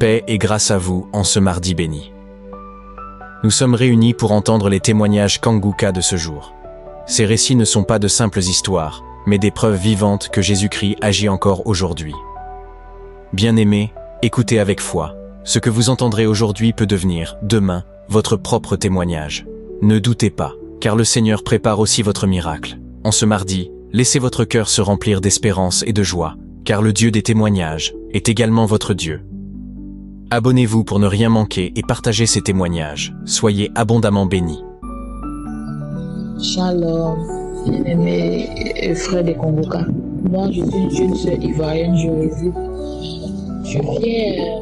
Paix et grâce à vous en ce mardi béni. Nous sommes réunis pour entendre les témoignages Kanguka de ce jour. Ces récits ne sont pas de simples histoires, mais des preuves vivantes que Jésus-Christ agit encore aujourd'hui. Bien-aimés, écoutez avec foi. Ce que vous entendrez aujourd'hui peut devenir, demain, votre propre témoignage. Ne doutez pas, car le Seigneur prépare aussi votre miracle. En ce mardi, laissez votre cœur se remplir d'espérance et de joie, car le Dieu des témoignages est également votre Dieu. Abonnez-vous pour ne rien manquer et partagez ces témoignages. Soyez abondamment bénis. Shalom, bien-aimés et frères de Kanguka. Moi, je suis une jeune sœur ivoirienne, je viens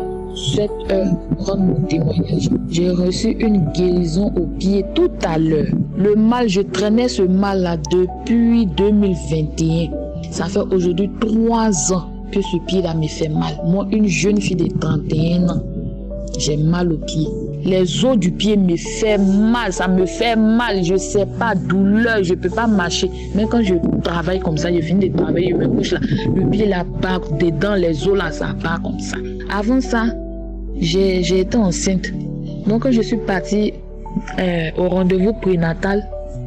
cette heure prendre mon témoignage. J'ai reçu une guérison au pied tout à l'heure. Le mal, je traînais ce mal-là depuis 2021. Ça fait aujourd'hui 3 ans que ce pied-là me fait mal. Moi, une jeune fille de 31 ans, j'ai mal au pied. Les os du pied me font mal, ça me fait mal, je sais pas, douleur, je peux pas marcher. Mais quand je travaille comme ça, je finis de travailler, je me couche là, le pied là part dedans, les os là, ça part comme ça. Avant ça, j'ai été enceinte. Donc quand je suis partie au rendez-vous prénatal,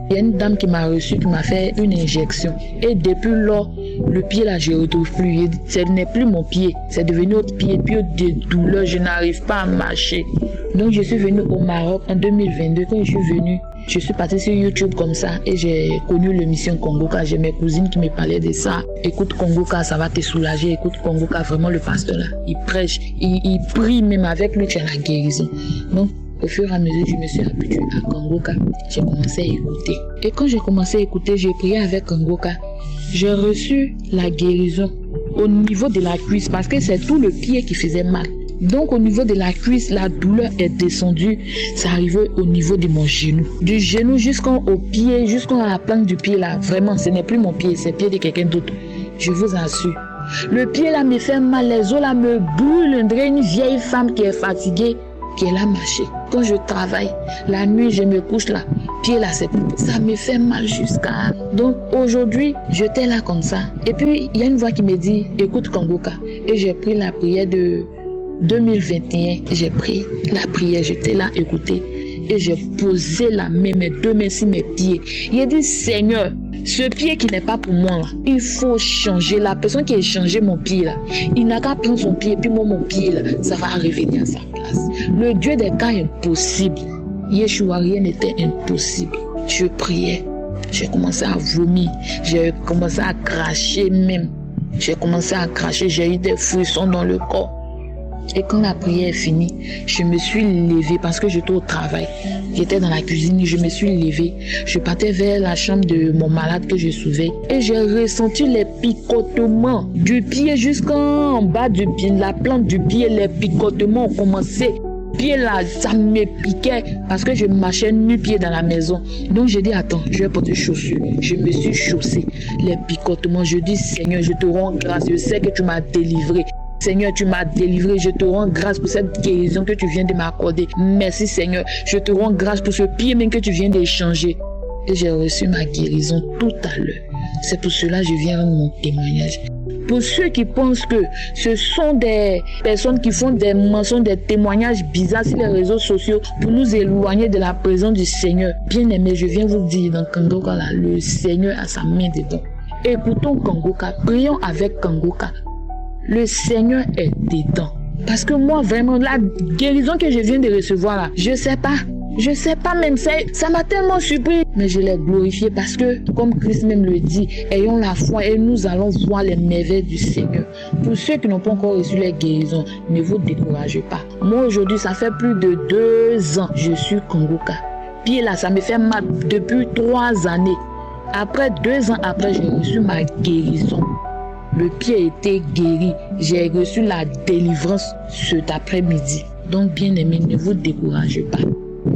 il y a une dame qui m'a reçu, qui m'a fait une injection. Et depuis lors, le pied là, je ne retrouve plus. Ce n'est plus mon pied, c'est devenu autre pied. Puis de douleur, je n'arrive pas à marcher. Donc je suis venue au Maroc en 2022. Quand je suis venue, je suis partie sur YouTube comme ça et j'ai connu l'émission Kanguka. J'ai mes cousines qui me parlaient de ça. Écoute Kanguka, ça va te soulager. Écoute Kanguka, vraiment le pasteur là, il prêche, il prie même avec lui, tu as la guérison. Donc au fur et à mesure, je me suis habituée à Kanguka. J'ai commencé à écouter. Et quand j'ai commencé à écouter, j'ai prié avec Kanguka. J'ai reçu la guérison au niveau de la cuisse parce que c'est tout le pied qui faisait mal. Donc au niveau de la cuisse, la douleur est descendue. Ça arrivait au niveau de mon genou. Du genou jusqu'au pied, jusqu'à la plante du pied là. Vraiment, ce n'est plus mon pied, c'est le pied de quelqu'un d'autre. Je vous assure. Le pied là me fait mal, les os là me brûlent. On dirait une vieille femme qui est fatiguée, qui est là marcher. Quand je travaille, la nuit, je me couche là, pied là, ça me fait mal jusqu'à... Donc aujourd'hui, j'étais là comme ça. Et puis, il y a une voix qui me dit, écoute Kanguka. Et j'ai pris la prière de 2021. J'ai pris la prière, j'étais là, écouter. Et j'ai posé la main, mes deux mains sur mes pieds. Il a dit, Seigneur, ce pied qui n'est pas pour moi, là, il faut changer. La personne qui a changé mon pied, là, il n'a qu'à prendre son pied, puis moi, mon pied, là, ça va revenir à sa place. Le Dieu des cas impossibles. Yeshua, rien n'était impossible. Je priais. J'ai commencé à vomir. J'ai commencé à cracher même. J'ai commencé à cracher. J'ai eu des frissons dans le corps. Et quand la prière est finie, je me suis levée parce que j'étais au travail. J'étais dans la cuisine, je me suis levée. Je partais vers la chambre de mon malade que je souvais. Et j'ai ressenti les picotements du pied jusqu'en bas du pied, la plante du pied. Les picotements ont commencé. Pied là, ça me piquait parce que je marchais nu-pied dans la maison. Donc j'ai dit, attends, je vais porter chaussures. Je me suis chaussée. Les picotements, je dis, Seigneur, je te rends grâce. Je sais que tu m'as délivré. Seigneur, tu m'as délivré, je te rends grâce pour cette guérison que tu viens de m'accorder. Merci Seigneur, je te rends grâce pour ce pied même que tu viens d'échanger. Et j'ai reçu ma guérison tout à l'heure. C'est pour cela que je viens rendre mon témoignage. Pour ceux qui pensent que ce sont des personnes qui font des mensonges, des témoignages bizarres sur les réseaux sociaux pour nous éloigner de la présence du Seigneur. Bien aimé, je viens vous dire dans Kanguka, là, le Seigneur a sa main dedans. Écoutons Kanguka, prions avec Kanguka. Le Seigneur est dedans. Parce que moi, vraiment, la guérison que je viens de recevoir là, je sais pas même, ça m'a tellement surpris. Mais je l'ai glorifié parce que, comme Christ même le dit, ayons la foi et nous allons voir les merveilles du Seigneur. Pour ceux qui n'ont pas encore reçu les guérisons, ne vous découragez pas. Moi, aujourd'hui, ça fait plus de 2 ans, je suis Kanguka. Pied là, ça me fait mal depuis 3 années. Après 2 ans après, j'ai reçu ma guérison. Le pied a été guéri. J'ai reçu la délivrance cet après-midi. Donc, bien aimé, ne vous découragez pas.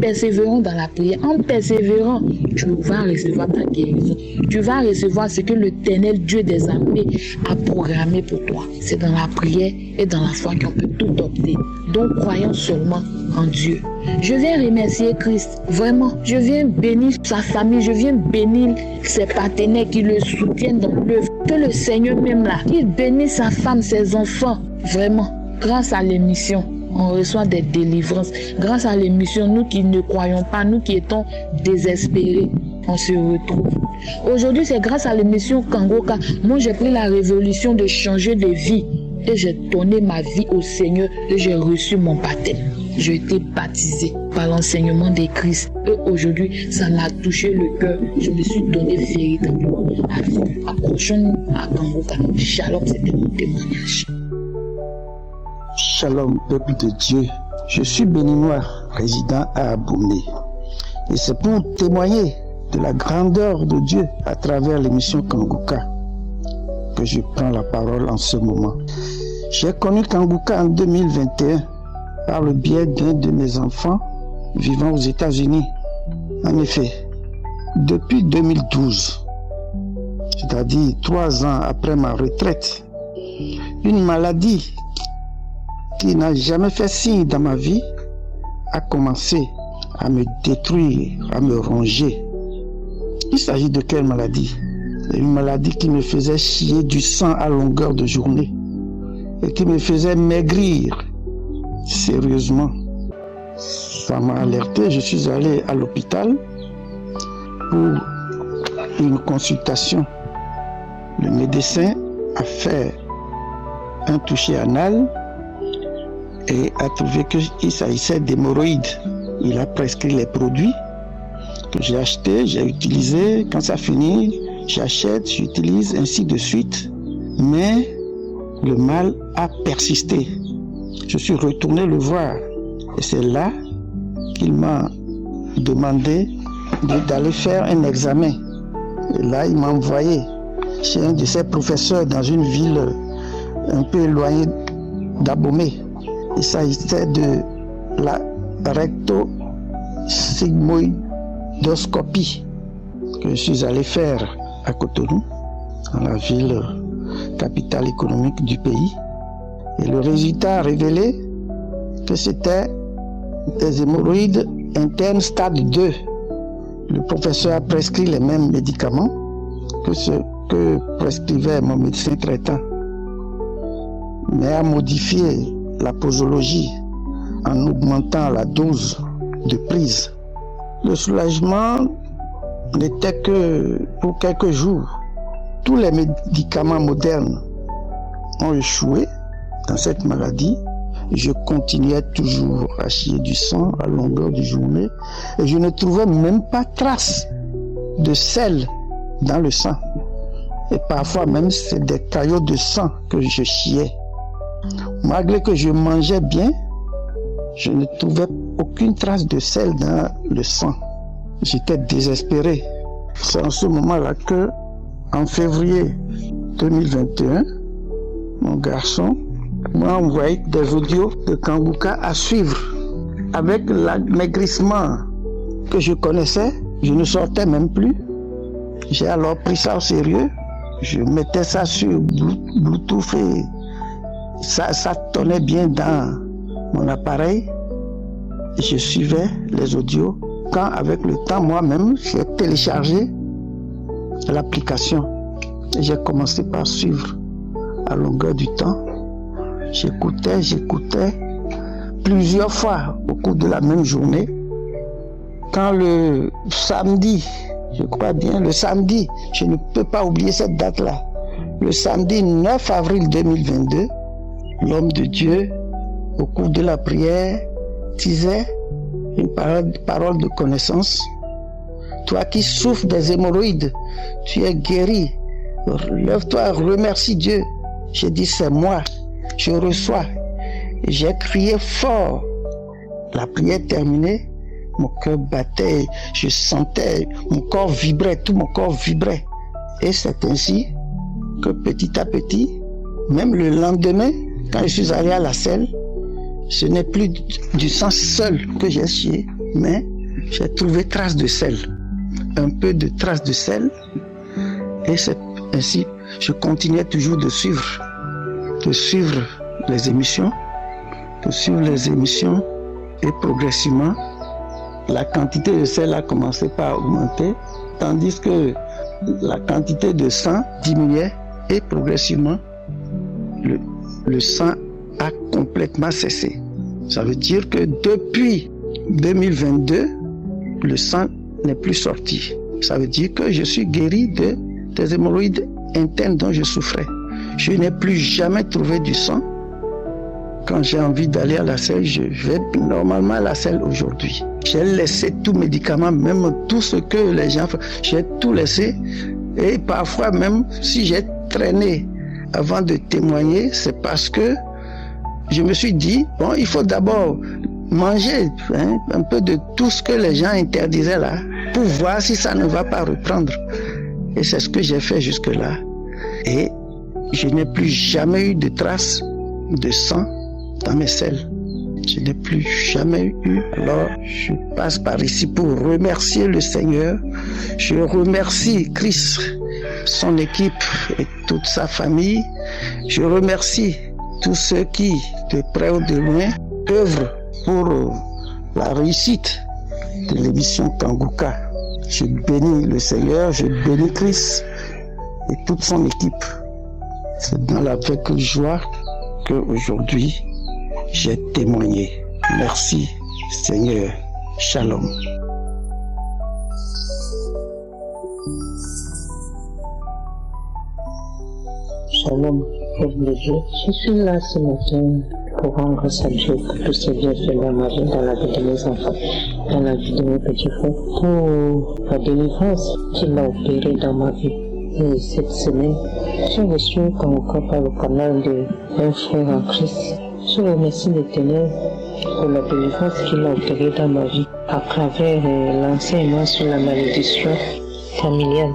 Persévérons dans la prière. En persévérant, tu vas recevoir ta guérison. Tu vas recevoir ce que l'Éternel Dieu des armées a programmé pour toi. C'est dans la prière et dans la foi qu'on peut tout obtenir. Donc, croyons seulement en Dieu. Je viens remercier Christ. Vraiment, je viens bénir sa famille. Je viens bénir ses partenaires qui le soutiennent dans l'œuvre. Que le Seigneur même là, qu'il bénisse sa femme, ses enfants. Vraiment, grâce à l'émission. on reçoit des délivrances. Grâce à l'émission, nous qui ne croyons pas, nous qui étions désespérés, on se retrouve. Aujourd'hui, c'est grâce à l'émission Kangoka. Moi, j'ai pris la révolution de changer de vie et j'ai donné ma vie au Seigneur et j'ai reçu mon baptême. J'ai été baptisé par l'enseignement de Christ. Et aujourd'hui, ça m'a touché le cœur. Je me suis donné véritablement à vie. Approchons-nous à Kangoka. Shalom, c'était mon témoignage. Shalom, peuple de Dieu. Je suis béninois, résident à Abomey. Et c'est pour témoigner de la grandeur de Dieu à travers l'émission Kangoka que je prends la parole en ce moment. J'ai connu Kangoka en 2021 par le biais d'un de mes enfants vivant aux États-Unis. En effet, depuis 2012, c'est-à-dire 3 ans après ma retraite, une maladie qui n'a jamais fait signe dans ma vie a commencé à me détruire, à me ronger. Il s'agit de quelle maladie? Une maladie qui me faisait chier du sang à longueur de journée et qui me faisait maigrir. Sérieusement, ça m'a alerté. Je suis allé à l'hôpital pour une consultation. Le médecin a fait un toucher anal et a trouvé qu'il s'agissait d'hémorroïdes. Il a prescrit les produits que j'ai achetés, j'ai utilisés. Quand ça finit, j'achète, j'utilise, ainsi de suite. Mais le mal a persisté. Je suis retourné le voir et c'est là qu'il m'a demandé d'aller faire un examen. Et là, il m'a envoyé chez un de ses professeurs dans une ville un peu éloignée d'Abomey. Il s'agissait de la rectosigmoïdoscopie que je suis allé faire à Cotonou, dans la ville capitale économique du pays. Et le résultat a révélé que c'était des hémorroïdes internes stade 2. Le professeur a prescrit les mêmes médicaments que ce que prescrivait mon médecin traitant, mais a modifié la posologie en augmentant la dose de prise. Le soulagement n'était que pour quelques jours. Tous les médicaments modernes ont échoué dans cette maladie. Je continuais toujours à chier du sang à longueur de journée et je ne trouvais même pas trace de sel dans le sang. Et parfois même c'est des caillots de sang que je chiais. Malgré que je mangeais bien, je ne trouvais aucune trace de sel dans le sang. J'étais désespéré. C'est en ce moment-là que, en février 2021, mon garçon m'a envoyé des audios de Kangoka à suivre. Avec l'amaigrissement que je connaissais, je ne sortais même plus. J'ai alors pris ça au sérieux. Je mettais ça sur Bluetooth et ça tournait bien dans mon appareil. Et je suivais les audios. Quand avec le temps, moi-même, j'ai téléchargé l'application. Et j'ai commencé par suivre à longueur du temps. J'écoutais plusieurs fois au cours de la même journée. Quand le samedi, je crois bien, le samedi, je ne peux pas oublier cette date-là. Le samedi 9 avril 2022, l'homme de Dieu, au cours de la prière, disait une parole de connaissance. Toi qui souffres des hémorroïdes, tu es guéri. Lève-toi, remercie Dieu. J'ai dit, c'est moi. Je reçois. J'ai crié fort. La prière terminée, mon cœur battait, je sentais, mon corps vibrait, tout mon corps vibrait. Et c'est ainsi que petit à petit, même le lendemain, quand je suis allé à la selle, ce n'est plus du sang seul que j'ai chié, mais j'ai trouvé trace de sel. Un peu de trace de sel. Et c'est ainsi, je continuais toujours de suivre les émissions, et progressivement, la quantité de sel a commencé par augmenter, tandis que la quantité de sang diminuait et progressivement, le sang a complètement cessé. Ça veut dire que depuis 2022, le sang n'est plus sorti. Ça veut dire que je suis guéri des hémorroïdes internes dont je souffrais. Je n'ai plus jamais trouvé du sang. Quand j'ai envie d'aller à la selle, je vais normalement à la selle aujourd'hui. J'ai laissé tout médicament, même tout ce que les gens font. J'ai tout laissé. Et parfois même, si j'ai traîné avant de témoigner, c'est parce que je me suis dit, bon, il faut d'abord manger un peu de tout ce que les gens interdisaient là, pour voir si ça ne va pas reprendre. Et c'est ce que j'ai fait jusque-là. Et je n'ai plus jamais eu de traces de sang dans mes selles. Je n'ai plus jamais eu. Alors, je passe par ici pour remercier le Seigneur. Je remercie Christ, son équipe et toute sa famille. Je remercie tous ceux qui, de près ou de loin, œuvrent pour la réussite de l'émission Kanguka. Je bénis le Seigneur, je bénis Christ et toute son équipe. C'est dans la avec joie qu'aujourd'hui, j'ai témoigné. Merci Seigneur. Shalom. Shalom, peuple de Dieu. Je suis là ce matin pour rendre grâce à Dieu pour tous ces bienfaits dans ma vie, dans la vie de mes enfants, dans la vie de mes petits frères, pour la délivrance qu'il a opérée dans ma vie. Et cette semaine, j'ai reçu encore par le canal d'un frère en Christ. Je remercie l'Éternel pour la délivrance qu'il a opérée dans ma vie à travers l'enseignement sur la malédiction familiale.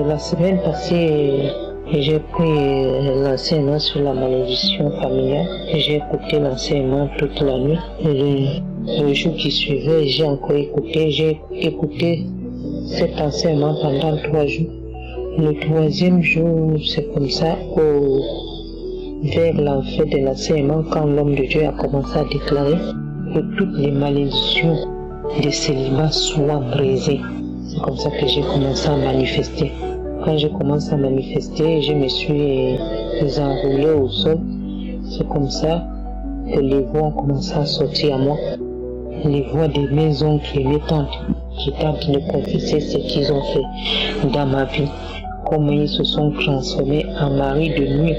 La semaine passée, j'ai pris l'enseignement sur la malédiction familiale. J'ai écouté l'enseignement toute la nuit. Et le jour qui suivait, j'ai encore écouté. J'ai écouté cet enseignement pendant 3 jours. Le 3e jour, c'est comme ça, vers la fin de l'enseignement, quand l'homme de Dieu a commencé à déclarer que toutes les malédictions de célibat soient brisées. C'est comme ça que j'ai commencé à manifester. Quand je commence à manifester, je me suis enroulé au sol. C'est comme ça que les voix ont commencé à sortir à moi. Les voix de mes oncles et mes tantes qui tentent de confesser ce qu'ils ont fait dans ma vie. Comment ils se sont transformés en mari de nuit.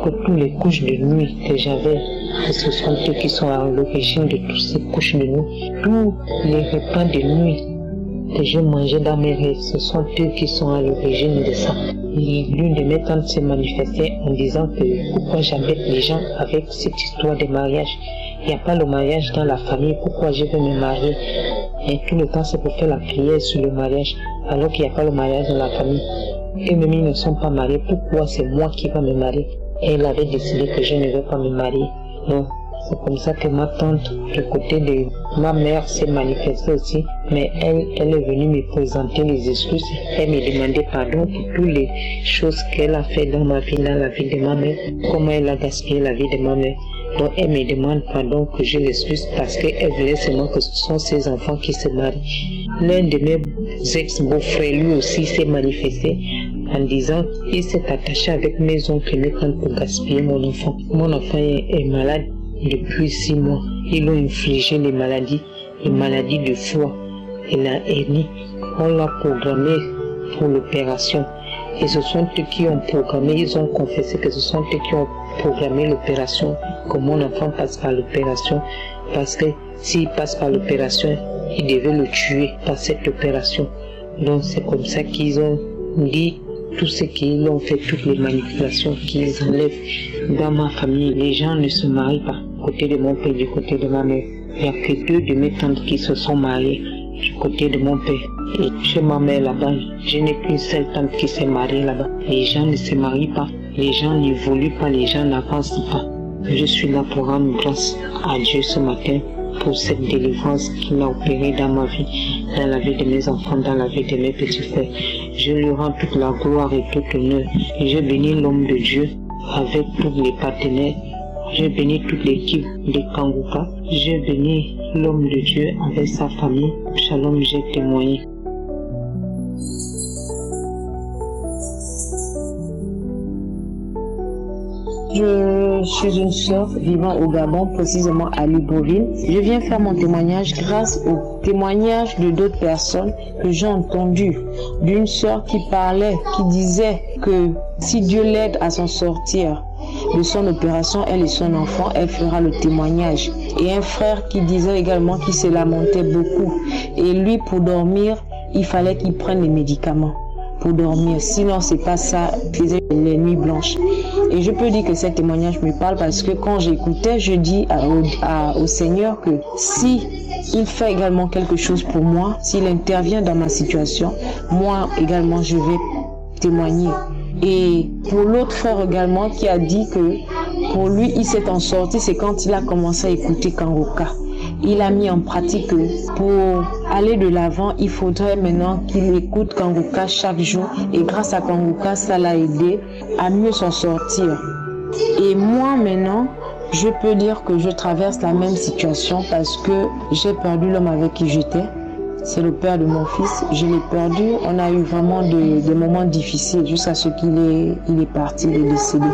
Que toutes les couches de nuit que j'avais, que ce sont eux qui sont à l'origine de toutes ces couches de nuit. Tous les repas de nuit que je mangeais dans mes rêves, ce sont eux qui sont à l'origine de ça. L'une de mes tantes s'est manifestée en disant que pourquoi j'embête les gens avec cette histoire de mariage. Il n'y a pas le mariage dans la famille, pourquoi je veux me marier? Et tout le temps c'est pour faire la prière sur le mariage, alors qu'il n'y a pas le mariage dans la famille. Et même ils ne sont pas mariés, pourquoi c'est moi qui vais me marier? Et elle avait décidé que je ne vais pas me marier. Donc, c'est comme ça que ma tante, du côté de ma mère, s'est manifestée aussi. Mais elle est venue me présenter les excuses. Elle me demandait pardon pour toutes les choses qu'elle a fait dans ma vie, dans la vie de ma mère. Comment elle a gaspillé la vie de ma mère. Donc elle me demande pardon que je l'excuse parce qu'elle voulait seulement que ce sont ses enfants qui se marient. L'un de mes ex-beaux-frères, lui aussi, s'est manifesté en disant il s'est attaché avec mes oncles et mes tantes pour gaspiller mon enfant. Mon enfant est malade depuis 6 mois. Ils l'ont infligé les maladies de foie et la hernie. On l'a programmé pour l'opération. Et ce sont eux qui ont programmé, ils ont confessé que ce sont eux qui ont programmé l'opération, que mon enfant passe par l'opération, parce que s'il passe par l'opération, ils devaient le tuer par cette opération. Donc c'est comme ça qu'ils ont dit tout ce qu'ils ont fait, toutes les manipulations qu'ils enlèvent dans ma famille. Les gens ne se marient pas, côté de mon père, du côté de ma mère. Il n'y a que 2 de mes tantes qui se sont mariées du côté de mon père. Et chez ma mère là-bas, je n'ai qu'une seule tante qui s'est mariée là-bas. Les gens ne se marient pas, les gens n'évoluent pas, les gens n'avancent pas. Je suis là pour rendre grâce à Dieu ce matin pour cette délivrance qu'il a opérée dans ma vie, dans la vie de mes enfants, dans la vie de mes petits frères. Je lui rends toute la gloire et tout l'honneur. Et je bénis l'homme de Dieu avec tous les partenaires. Je bénis toute l'équipe de Kanguka. Je bénis l'homme de Dieu avec sa famille. Shalom, j'ai témoigné. Je suis une sœur vivant au Gabon, précisément à Libreville. Je viens faire mon témoignage grâce au témoignage de d'autres personnes que j'ai entendues. D'une sœur qui parlait, qui disait que si Dieu l'aide à s'en sortir de son opération, elle et son enfant, elle fera le témoignage. Et un frère qui disait également qu'il se lamentait beaucoup. Et lui, pour dormir, il fallait qu'il prenne les médicaments pour dormir. Sinon, c'est pas ça, faisait les nuits blanches. Et je peux dire que ce témoignage me parle parce que quand j'écoutais, je dis au Seigneur que si il fait également quelque chose pour moi, s'il intervient dans ma situation, moi également je vais témoigner. Et pour l'autre frère également qui a dit que pour lui, il s'est en sorti, c'est quand il a commencé à écouter Kangoka. Il a mis en pratique que pour aller de l'avant, il faudrait maintenant qu'il écoute Kangoka chaque jour. Et grâce à Kangoka, ça l'a aidé à mieux s'en sortir. Et moi maintenant, je peux dire que je traverse la même situation parce que j'ai perdu l'homme avec qui j'étais. C'est le père de mon fils. Je l'ai perdu. On a eu vraiment des moments difficiles jusqu'à ce qu'il est parti, il est décédé.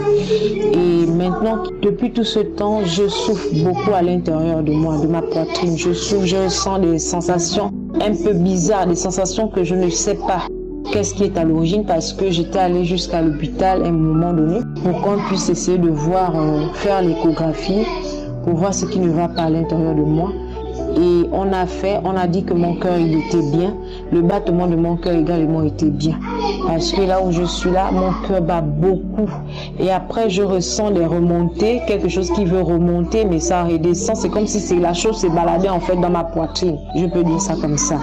Et maintenant, depuis tout ce temps, je souffre beaucoup à l'intérieur de moi, de ma poitrine. Je souffre, je ressens des sensations un peu bizarres, des sensations que je ne sais pas qu'est-ce qui est à l'origine parce que j'étais allée jusqu'à l'hôpital à un moment donné pour qu'on puisse essayer de voir, faire l'échographie pour voir ce qui ne va pas à l'intérieur de moi. Et on a dit que mon cœur il était bien, le battement de mon cœur également était bien. Parce que là où je suis là, mon cœur bat beaucoup. Et après je ressens des remontées, quelque chose qui veut remonter mais ça redescend. C'est comme si la chose s'est baladée en fait dans ma poitrine. Je peux dire ça comme ça.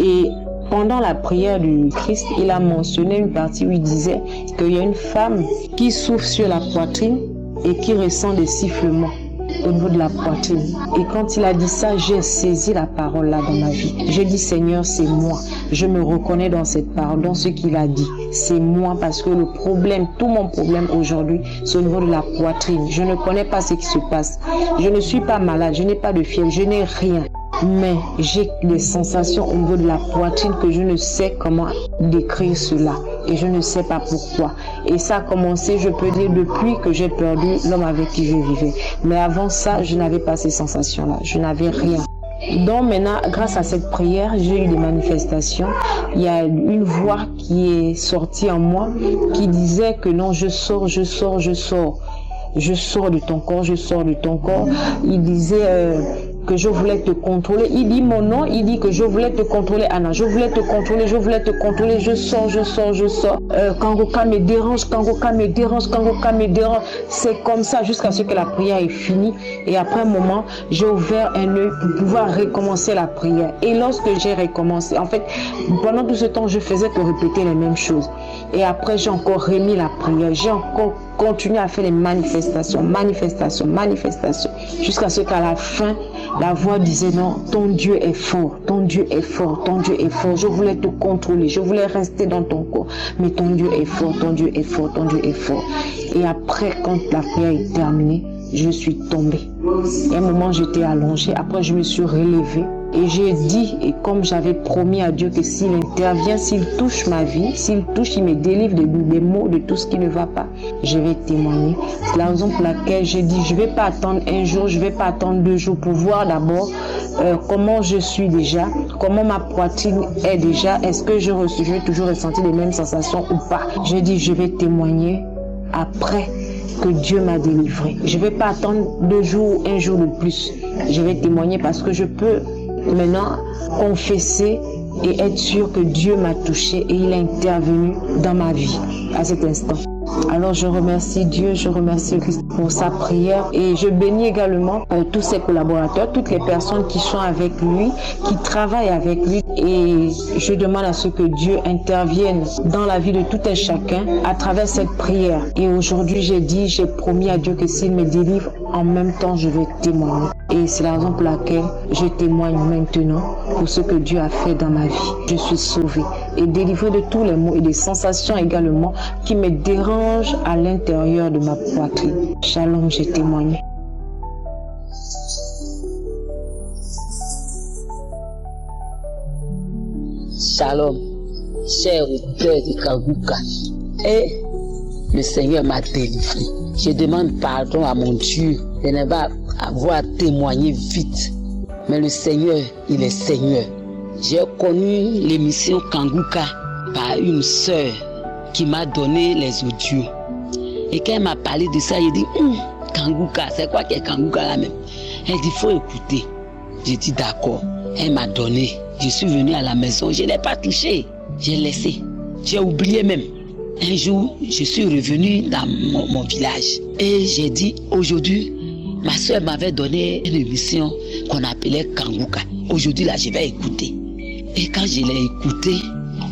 Et pendant la prière du Christ, il a mentionné une partie où il disait qu'il y a une femme qui souffre sur la poitrine et qui ressent des sifflements au niveau de la poitrine. Et quand il a dit ça, j'ai saisi la parole là dans ma vie. J'ai dit Seigneur, c'est moi. Je me reconnais dans cette parole, dans ce qu'il a dit. C'est moi parce que le problème, tout mon problème aujourd'hui, c'est au niveau de la poitrine. Je ne connais pas ce qui se passe. Je ne suis pas malade, je n'ai pas de fièvre, je n'ai rien. Mais j'ai des sensations au niveau de la poitrine que je ne sais comment décrire cela. Et je ne sais pas pourquoi. Et ça a commencé, je peux dire, depuis que j'ai perdu l'homme avec qui je vivais. Mais avant ça, je n'avais pas ces sensations-là. Je n'avais rien. Donc maintenant, grâce à cette prière, j'ai eu des manifestations. Il y a une voix qui est sortie en moi qui disait que non, je sors. Je sors de ton corps, je sors de ton corps. Il disait que je voulais te contrôler. Il dit mon nom, il dit que je voulais te contrôler, Anna. Je voulais te contrôler. Je sors. Kangoka me dérange. C'est comme ça jusqu'à ce que la prière est finie. Et après un moment, j'ai ouvert un œil pour pouvoir recommencer la prière. Et lorsque j'ai recommencé, en fait, pendant tout ce temps, je faisais que répéter les mêmes choses. Et après, j'ai encore remis la prière. J'ai encore continué à faire les manifestations, jusqu'à ce qu'à la fin, la voix disait non, ton Dieu est fort. Je voulais te contrôler, je voulais rester dans ton corps, mais ton Dieu est fort. Et après, quand la prière est terminée, je suis tombée. Et à un moment, j'étais allongée. Après, je me suis relevée. Et j'ai dit, et comme j'avais promis à Dieu que s'il intervient, s'il touche ma vie, il me délivre des maux, de tout ce qui ne va pas, je vais témoigner. C'est la raison pour laquelle j'ai dit, je ne vais pas attendre un jour, je ne vais pas attendre 2 jours pour voir d'abord comment je suis déjà, comment ma poitrine est déjà, est-ce que je vais toujours ressentir les mêmes sensations ou pas. J'ai dit, je vais témoigner après que Dieu m'a délivré. Je ne vais pas attendre 2 jours ou 1 jour de plus. Je vais témoigner parce que je peux maintenant confesser et être sûr que Dieu m'a touché et il a intervenu dans ma vie à cet instant. Alors je remercie Dieu, je remercie Christ pour sa prière et je bénis également tous ses collaborateurs, toutes les personnes qui sont avec lui, qui travaillent avec lui et je demande à ce que Dieu intervienne dans la vie de tout un chacun à travers cette prière. Et aujourd'hui j'ai promis à Dieu que s'il me délivre, en même temps je vais témoigner. Et c'est la raison pour laquelle je témoigne maintenant pour ce que Dieu a fait dans ma vie. Je suis sauvée et délivrée de tous les maux et des sensations également qui me dérangent à l'intérieur de ma poitrine. Shalom, j'ai témoigné. Shalom, cher auteur de Kangoka. Et le Seigneur m'a délivré. Je demande pardon à mon Dieu de ne pas avoir témoigné vite. Mais le Seigneur, il est Seigneur. J'ai connu l'émission Kanguka par une sœur qui m'a donné les audios. Et quand elle m'a parlé de ça, j'ai dit, Kanguka, c'est quoi qu'est Kanguka là même? Elle dit, il faut écouter. J'ai dit, d'accord. Elle m'a donné. Je suis venu à la maison, je ne l'ai pas touché. J'ai laissé. J'ai oublié même. Un jour, je suis revenu dans mon village. Et j'ai dit, aujourd'hui, ma soeur m'avait donné une émission qu'on appelait Kanguka. Aujourd'hui, là, je vais écouter. Et quand je l'ai écouté,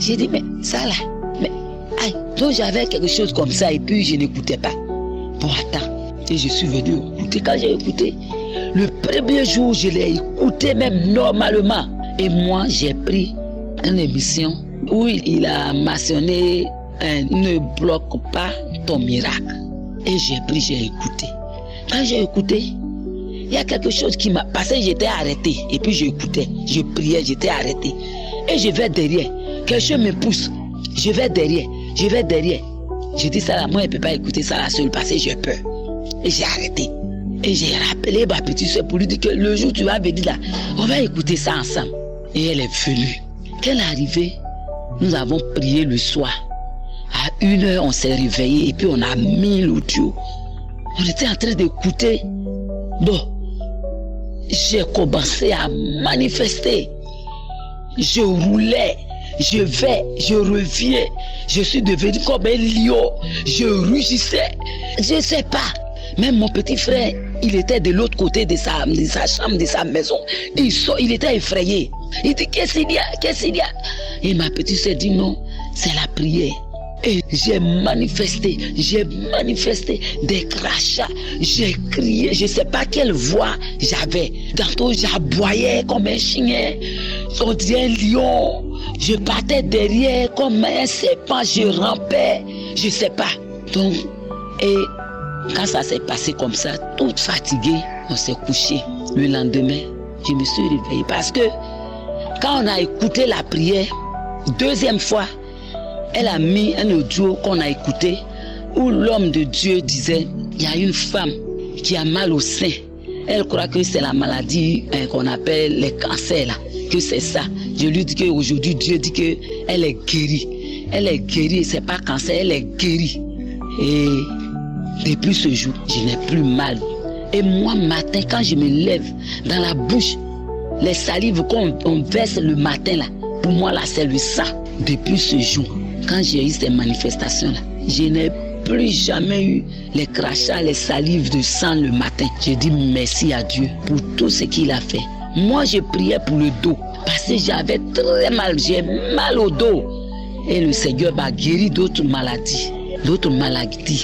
j'ai dit, mais ça là, mais aïe, donc j'avais quelque chose comme ça et puis je n'écoutais pas. Bon, attends. Et je suis venu écouter. Quand j'ai écouté, le premier jour, je l'ai écouté même normalement. Et moi, j'ai pris une émission où il a mentionné ne bloque pas ton miracle. Et j'ai pris, j'ai écouté. Quand j'ai écouté, il y a quelque chose qui m'a passé, j'étais arrêté. Et puis j'écoutais, je priais, j'étais arrêté. Et je vais derrière. Quelqu'un me pousse. Je vais derrière. Je dis ça là, moi je ne peux pas écouter ça là seul parce que j'ai peur. Et j'ai arrêté. Et j'ai rappelé ma petite soeur pour lui dire que le jour où tu vas venir là, on va écouter ça ensemble. Et elle est venue. Quand elle est arrivée, nous avons prié le soir. À 1h, on s'est réveillé et puis on a mis l'audio. On était en train d'écouter. Bon, j'ai commencé à manifester. Je roulais, je vais, je reviens. Je suis devenu comme un lion. Je rugissais. Je ne sais pas. Même mon petit frère, il était de l'autre côté de sa chambre, de sa maison. Il était effrayé. Il dit, qu'est-ce qu'il y a? Et ma petite soeur dit, non, c'est la prière. Et j'ai manifesté des crachats, j'ai crié, je ne sais pas quelle voix j'avais. Tantôt j'aboyais comme un chien, on dirait un lion. Je partais derrière comme un serpent, je rampais, je ne sais pas. Donc, et quand ça s'est passé comme ça, toute fatiguée, on s'est couché. Le lendemain, je me suis réveillée parce que quand on a écouté la prière, deuxième fois, elle a mis un audio qu'on a écouté où l'homme de Dieu disait, il y a une femme qui a mal au sein. Elle croit que c'est la maladie qu'on appelle les cancers là, que c'est ça. Je lui dis qu'aujourd'hui Dieu dit qu'elle est guérie. Elle est guérie, c'est pas cancer, elle est guérie. Et depuis ce jour, je n'ai plus mal. Et moi, matin, quand je me lève, dans la bouche, les salives qu'on verse le matin là, pour moi là, c'est le sang. Depuis ce jour, quand j'ai eu ces manifestations-là, je n'ai plus jamais eu les crachats, les salives de sang le matin. Je dis merci à Dieu pour tout ce qu'il a fait. Moi, je priais pour le dos parce que j'avais très mal, j'ai mal au dos. Et le Seigneur m'a guéri d'autres maladies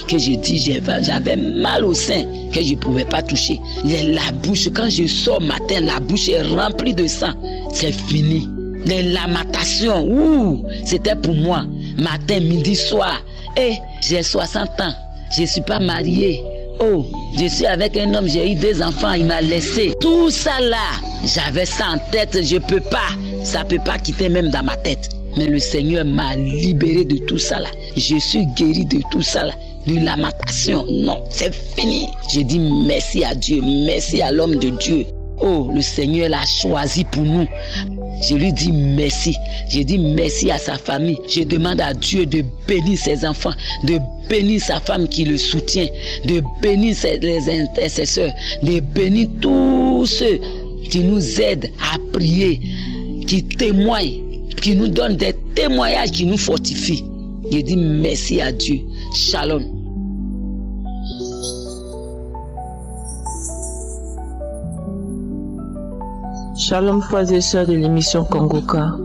que j'ai dit, j'avais mal au sein que je ne pouvais pas toucher. La bouche, quand je sors matin, la bouche est remplie de sang. C'est fini. Les lamentations, c'était pour moi. Matin, midi, soir. Et j'ai 60 ans. Je ne suis pas mariée. Oh, je suis avec un homme, j'ai eu 2 enfants, il m'a laissé. Tout ça là, j'avais ça en tête, je ne peux pas. Ça ne peut pas quitter même dans ma tête. Mais le Seigneur m'a libéré de tout ça là. Je suis guéri de tout ça là. De lamentation. Non, c'est fini. Je dis merci à Dieu, merci à l'homme de Dieu. Oh, le Seigneur l'a choisi pour nous. Je lui dis merci. Je dis merci à sa famille. Je demande à Dieu de bénir ses enfants, de bénir sa femme qui le soutient, de bénir les intercesseurs, de bénir tous ceux qui nous aident à prier, qui témoignent, qui nous donnent des témoignages qui nous fortifient. Je dis merci à Dieu. Shalom. Shalom frères et sœurs de l'émission Kanguka.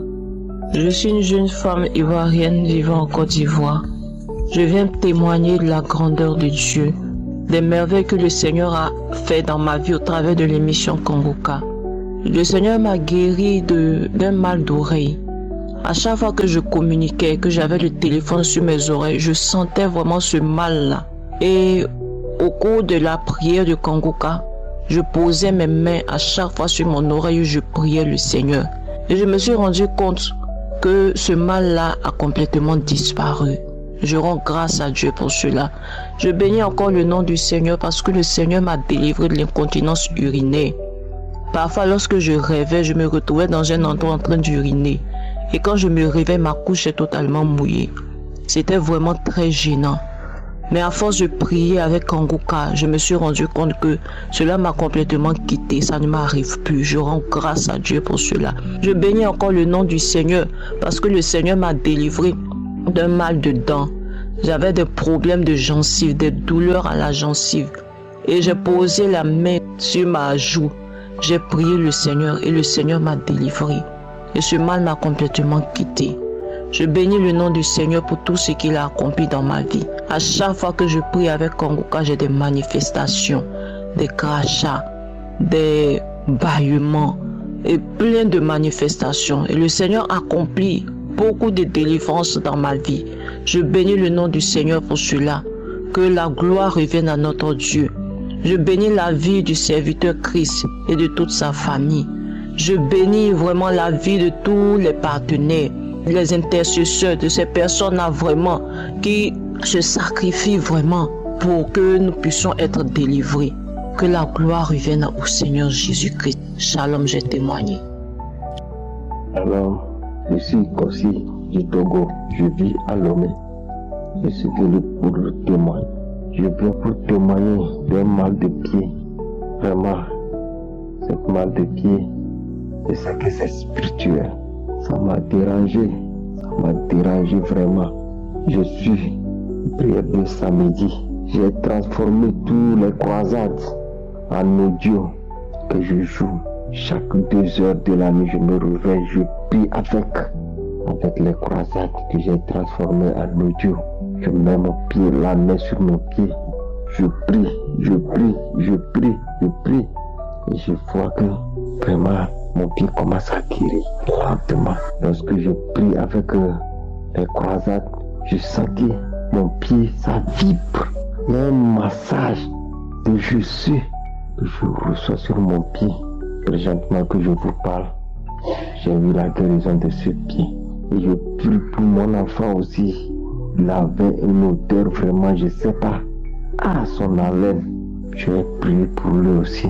Je suis une jeune femme ivoirienne vivant en Côte d'Ivoire. Je viens témoigner de la grandeur de Dieu, des merveilles que le Seigneur a fait dans ma vie au travers de l'émission Kanguka. Le Seigneur m'a guéri d'un mal d'oreille. À chaque fois que je communiquais, que j'avais le téléphone sur mes oreilles, je sentais vraiment ce mal-là. Et au cours de la prière de Kanguka, je posais mes mains à chaque fois sur mon oreille où je priais le Seigneur. Et je me suis rendu compte que ce mal-là a complètement disparu. Je rends grâce à Dieu pour cela. Je bénis encore le nom du Seigneur parce que le Seigneur m'a délivré de l'incontinence urinaire. Parfois, lorsque je rêvais, je me retrouvais dans un endroit en train d'uriner. Et quand je me réveille, ma couche est totalement mouillée. C'était vraiment très gênant. Mais à force de prier avec Kanguka, je me suis rendu compte que cela m'a complètement quitté. Ça ne m'arrive plus. Je rends grâce à Dieu pour cela. Je bénis encore le nom du Seigneur parce que le Seigneur m'a délivré d'un mal de dents. J'avais des problèmes de gencives, des douleurs à la gencive. Et j'ai posé la main sur ma joue. J'ai prié le Seigneur et le Seigneur m'a délivré. Et ce mal m'a complètement quitté. Je bénis le nom du Seigneur pour tout ce qu'il a accompli dans ma vie. À chaque fois que je prie avec Kanguka, j'ai des manifestations, des crachats, des bâillements et plein de manifestations. Et le Seigneur accomplit beaucoup de délivrances dans ma vie. Je bénis le nom du Seigneur pour cela. Que la gloire revienne à notre Dieu. Je bénis la vie du serviteur Christ et de toute sa famille. Je bénis vraiment la vie de tous les partenaires, les intercesseurs, de ces personnes-là vraiment qui se sacrifient vraiment pour que nous puissions être délivrés. Que la gloire revienne au Seigneur Jésus-Christ. Shalom, j'ai témoigné. Alors, je suis Kossi du Togo. Je vis à Lomé. Je suis venu pour le témoigner. Je viens pour témoigner d'un mal de pied. Vraiment, ce mal de pied, je sais que c'est spirituel. Ça m'a dérangé vraiment. Je suis prière de samedi. J'ai transformé tous les croisades en audio que je joue. Chaque 2 heures de la nuit, je me réveille, je prie avec les croisades que j'ai transformées en audio. Je mets mon pied, la main sur mon pied. Je prie. Et je vois que vraiment mon pied commence à guérir lentement. Lorsque je prie avec les croisades, je sens que mon pied, ça vibre. Il y a un massage de Jésus que je reçois sur mon pied. Présentement que je vous parle, j'ai eu la guérison de ce pied. Et je prie pour mon enfant aussi. Il avait une odeur vraiment, je ne sais pas, à son haleine. Je vais prier pour lui aussi.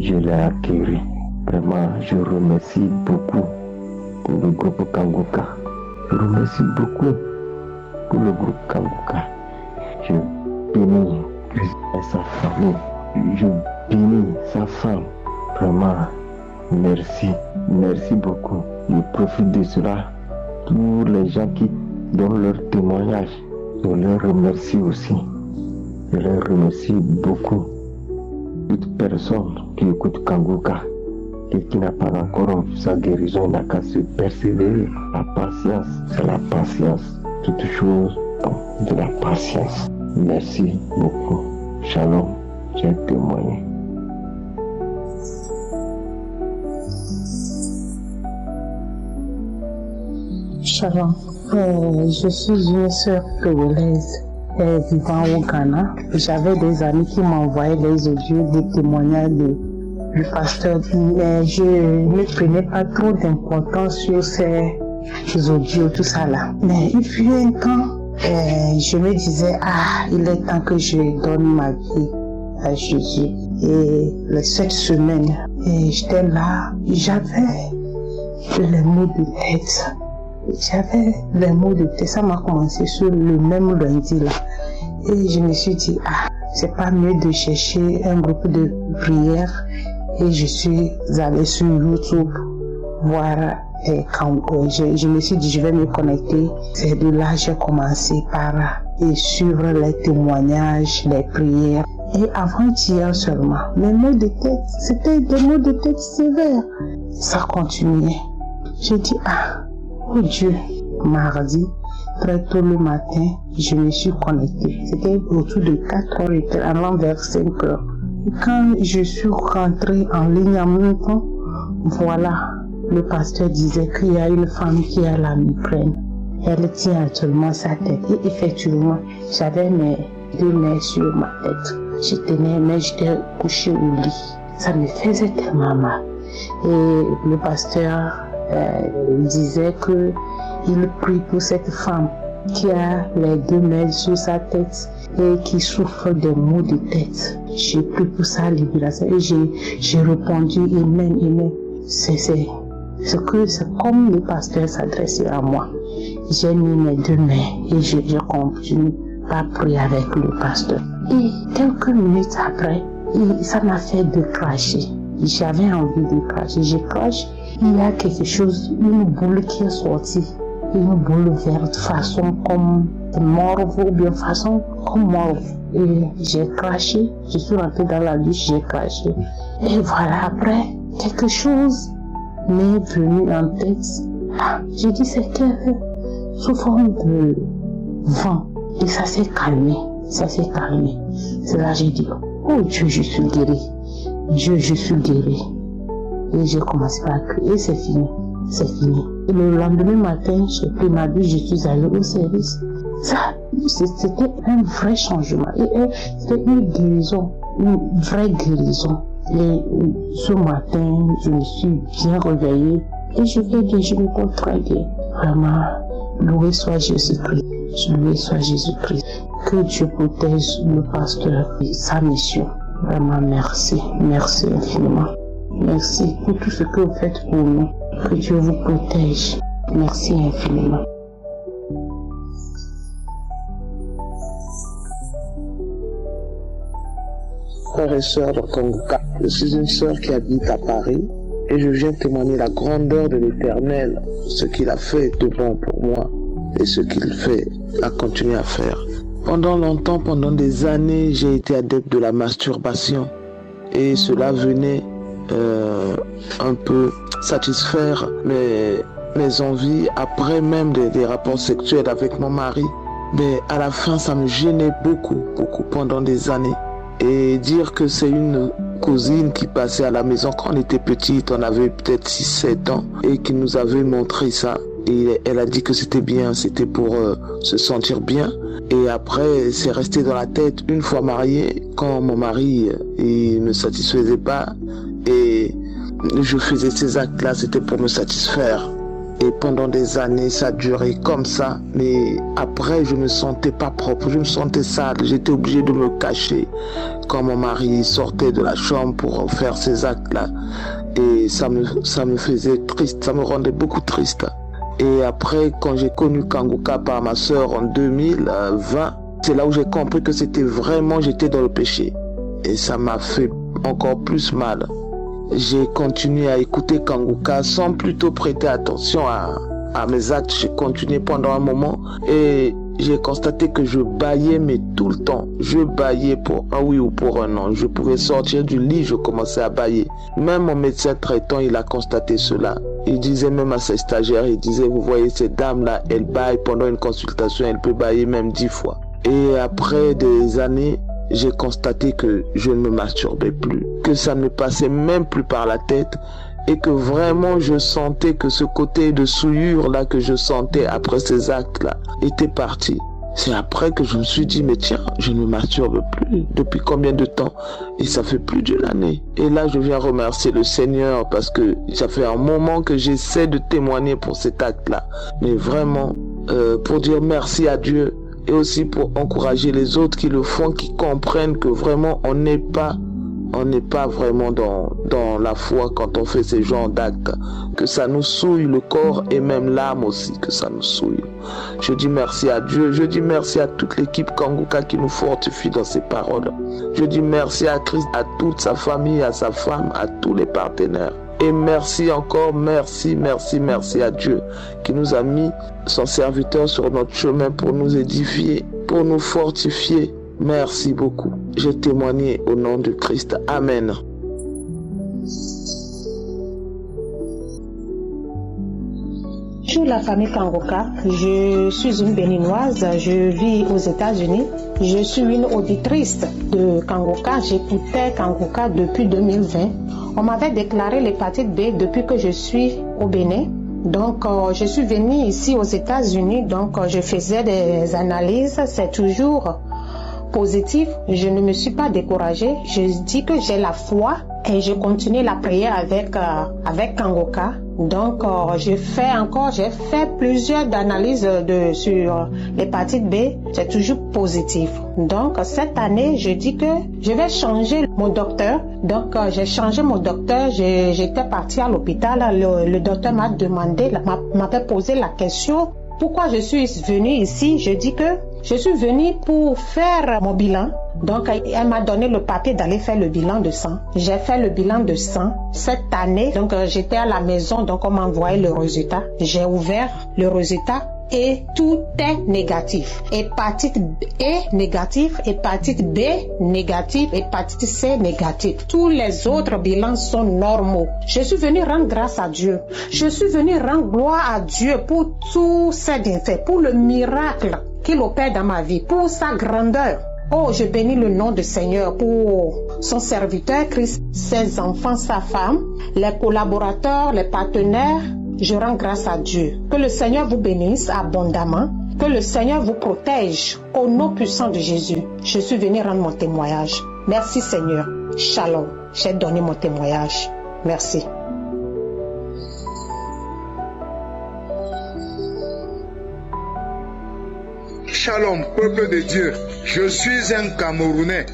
Je l'ai accueilli. Vraiment, je remercie beaucoup pour le groupe Kanguka. Je remercie beaucoup pour le groupe Kanguka. Je bénis sa famille. Je bénis sa femme. Vraiment, merci beaucoup. Je profite de cela. Tous les gens qui donnent leur témoignage, je les remercie aussi. Je les remercie beaucoup. Toute personne qui écoute Kanguka et qui n'a pas encore sa guérison n'a qu'à se persévérer. La patience, c'est la patience. Toute chose, de la patience. Merci beaucoup. Shalom, j'ai témoigné. Shalom. Je suis une sœur togolaise vivant au Ghana. J'avais des amis qui m'envoyaient les audios, des témoignages du pasteur. Mais je ne prenais pas trop d'importance sur ces audios, tout ça là. Mais il fut un temps, je me disais, il est temps que je donne ma vie à Jésus. Et cette semaine, j'étais là, j'avais les maux de tête. Ça m'a commencé sur le même lundi là. Et je me suis dit, c'est pas mieux de chercher un groupe de prière. Et je suis allée sur YouTube voir je me suis dit, je vais me connecter. C'est de là que j'ai commencé par suivre les témoignages, les prières. Et avant-hier seulement, mes maux de tête, c'était des maux de tête sévères. Ça continuait. J'ai dit, oh Dieu, mardi, très tôt le matin, je me suis connectée. C'était autour de 4 heures et allant vers 5 heures. Quand je suis rentrée en ligne en même temps, voilà, le pasteur disait qu'il y a une femme qui a la migraine. Elle tient actuellement sa tête. Et effectivement, j'avais mes 2 mains sur ma tête. Je tenais, mais j'étais couchée au lit. Ça me faisait tellement mal. Et le pasteur disait qu'il prie pour cette femme qui a les 2 mains sur sa tête et qui souffre de maux de tête. J'ai pris pour sa libération et j'ai répondu amen, amen. C'est comme le pasteur s'adressait à moi. J'ai mis mes 2 mains et je continue à prier avec le pasteur. Et quelques minutes après, ça m'a fait de cracher. J'avais envie de cracher. Je crache. Il y a quelque chose, une boule qui est sortie. Une boule verte, façon comme morve ou bien façon comme morve. Et j'ai craché. Je suis rentrée dans la douche, j'ai craché. Et voilà, après, quelque chose m'est venu en tête. J'ai dit, c'est sous forme de vent. Et ça s'est calmé. Ça s'est calmé. C'est là que j'ai dit, oh Dieu, je suis guéri. Dieu, je suis guéri. Et j'ai commencé à crier, et c'est fini. C'est fini. Et le lendemain matin, j'ai pris ma douche, je suis allée au service. Ça, c'était un vrai changement. Et c'était une guérison, une vraie guérison. Et ce matin, je me suis bien réveillée. Et je vais bien, je me porte très bien. Vraiment, loué soit Jésus-Christ. Loué soit Jésus-Christ. Que Dieu protège le pasteur et sa mission. Vraiment, merci. Merci infiniment. Merci pour tout ce que vous faites pour nous. Que Dieu vous protège. Merci infiniment. Frères et sœurs de Kanguka, je suis une sœur qui habite à Paris et je viens témoigner la grandeur de l'Éternel, ce qu'il a fait de bon pour moi et ce qu'il fait à continuer à faire. Pendant longtemps, pendant des années, j'ai été adepte de la masturbation et cela venait un peu satisfaire mes envies après même des rapports sexuels avec mon mari. Mais à la fin, ça me gênait beaucoup pendant des années. Et dire que c'est une cousine qui passait à la maison quand on était petite, on avait peut-être 6-7 ans, et qui nous avait montré ça. Et elle a dit que c'était bien, c'était pour se sentir bien. Et après, c'est resté dans la tête, une fois mariée, quand mon mari il ne satisfaisait pas, et je faisais ces actes-là, c'était pour me satisfaire. Et pendant des années, ça a duré comme ça. Mais après, je me sentais pas propre, je me sentais sale. J'étais obligé de me cacher quand mon mari sortait de la chambre pour faire ces actes-là. Et ça me faisait triste, ça me rendait beaucoup triste. Et après, quand j'ai connu Kanguka par ma sœur en 2020, c'est là où j'ai compris que j'étais dans le péché. Et ça m'a fait encore plus mal. J'ai continué à écouter Kanguka sans plutôt prêter attention à mes actes. J'ai continué pendant un moment et j'ai constaté que je bâillais, mais tout le temps. Je bâillais pour un oui ou pour un non. Je pouvais sortir du lit, je commençais à bâiller. Même mon médecin traitant, il a constaté cela. Il disait même à ses stagiaires, il disait, vous voyez cette dame-là, elle bâille pendant une consultation, elle peut bâiller même 10 fois. Et après des années, j'ai constaté que je ne me masturbais plus, que ça ne me passait même plus par la tête et que vraiment je sentais que ce côté de souillure là que je sentais après ces actes là était parti. C'est après que je me suis dit, mais tiens, je ne me masturbe plus. Depuis combien de temps? Et ça fait plus d'une année. Et là, je viens remercier le Seigneur parce que ça fait un moment que j'essaie de témoigner pour cet acte-là. Mais vraiment, pour dire merci à Dieu et aussi pour encourager les autres qui le font, qui comprennent que vraiment, on n'est pas vraiment dans la foi quand on fait ces genres d'actes, que ça nous souille le corps et même l'âme aussi, que ça nous souille. Je dis merci à Dieu, je dis merci à toute l'équipe Kanguka qui nous fortifie dans ses paroles. Je dis merci à Christ, à toute sa famille, à sa femme, à tous les partenaires. Et merci encore, merci à Dieu qui nous a mis son serviteur sur notre chemin pour nous édifier, pour nous fortifier. Merci beaucoup. J'ai témoigné au nom de Christ. Amen. Bonjour la famille Kanguka, je suis une béninoise, je vis aux États-Unis. Je suis une auditrice de Kanguka, j'écoutais Kanguka depuis 2020. On m'avait déclaré l'hépatite B depuis que je suis au Bénin. Donc, je suis venue ici aux États-Unis, donc je faisais des analyses. C'est toujours positif. Je ne me suis pas découragée. Je dis que j'ai la foi et je continue la prière avec Kangoka. Donc, j'ai fait plusieurs analyses sur l'hépatite B. C'est toujours positif. Donc, cette année, je dis que je vais changer mon docteur. Donc, j'ai changé mon docteur. J'étais partie à l'hôpital. Le docteur m'avait posé la question. Pourquoi je suis venue ici? Je dis que je suis venue pour faire mon bilan. Donc, elle m'a donné le papier d'aller faire le bilan de sang. J'ai fait le bilan de sang cette année. Donc, j'étais à la maison, donc on m'a envoyé le résultat. J'ai ouvert le résultat et tout est négatif. Hépatite E négatif, hépatite B négatif, hépatite C négatif. Tous les autres bilans sont normaux. Je suis venue rendre grâce à Dieu. Je suis venue rendre gloire à Dieu pour tous ses bienfaits, pour le miracle qu'il opère dans ma vie, pour sa grandeur. Oh, je bénis le nom du Seigneur pour son serviteur Christ, ses enfants, sa femme, les collaborateurs, les partenaires. Je rends grâce à Dieu. Que le Seigneur vous bénisse abondamment. Que le Seigneur vous protège au nom puissant de Jésus. Je suis venu rendre mon témoignage. Merci Seigneur. Shalom. J'ai donné mon témoignage. Merci. Shalom, peuple de Dieu. Je suis un Camerounais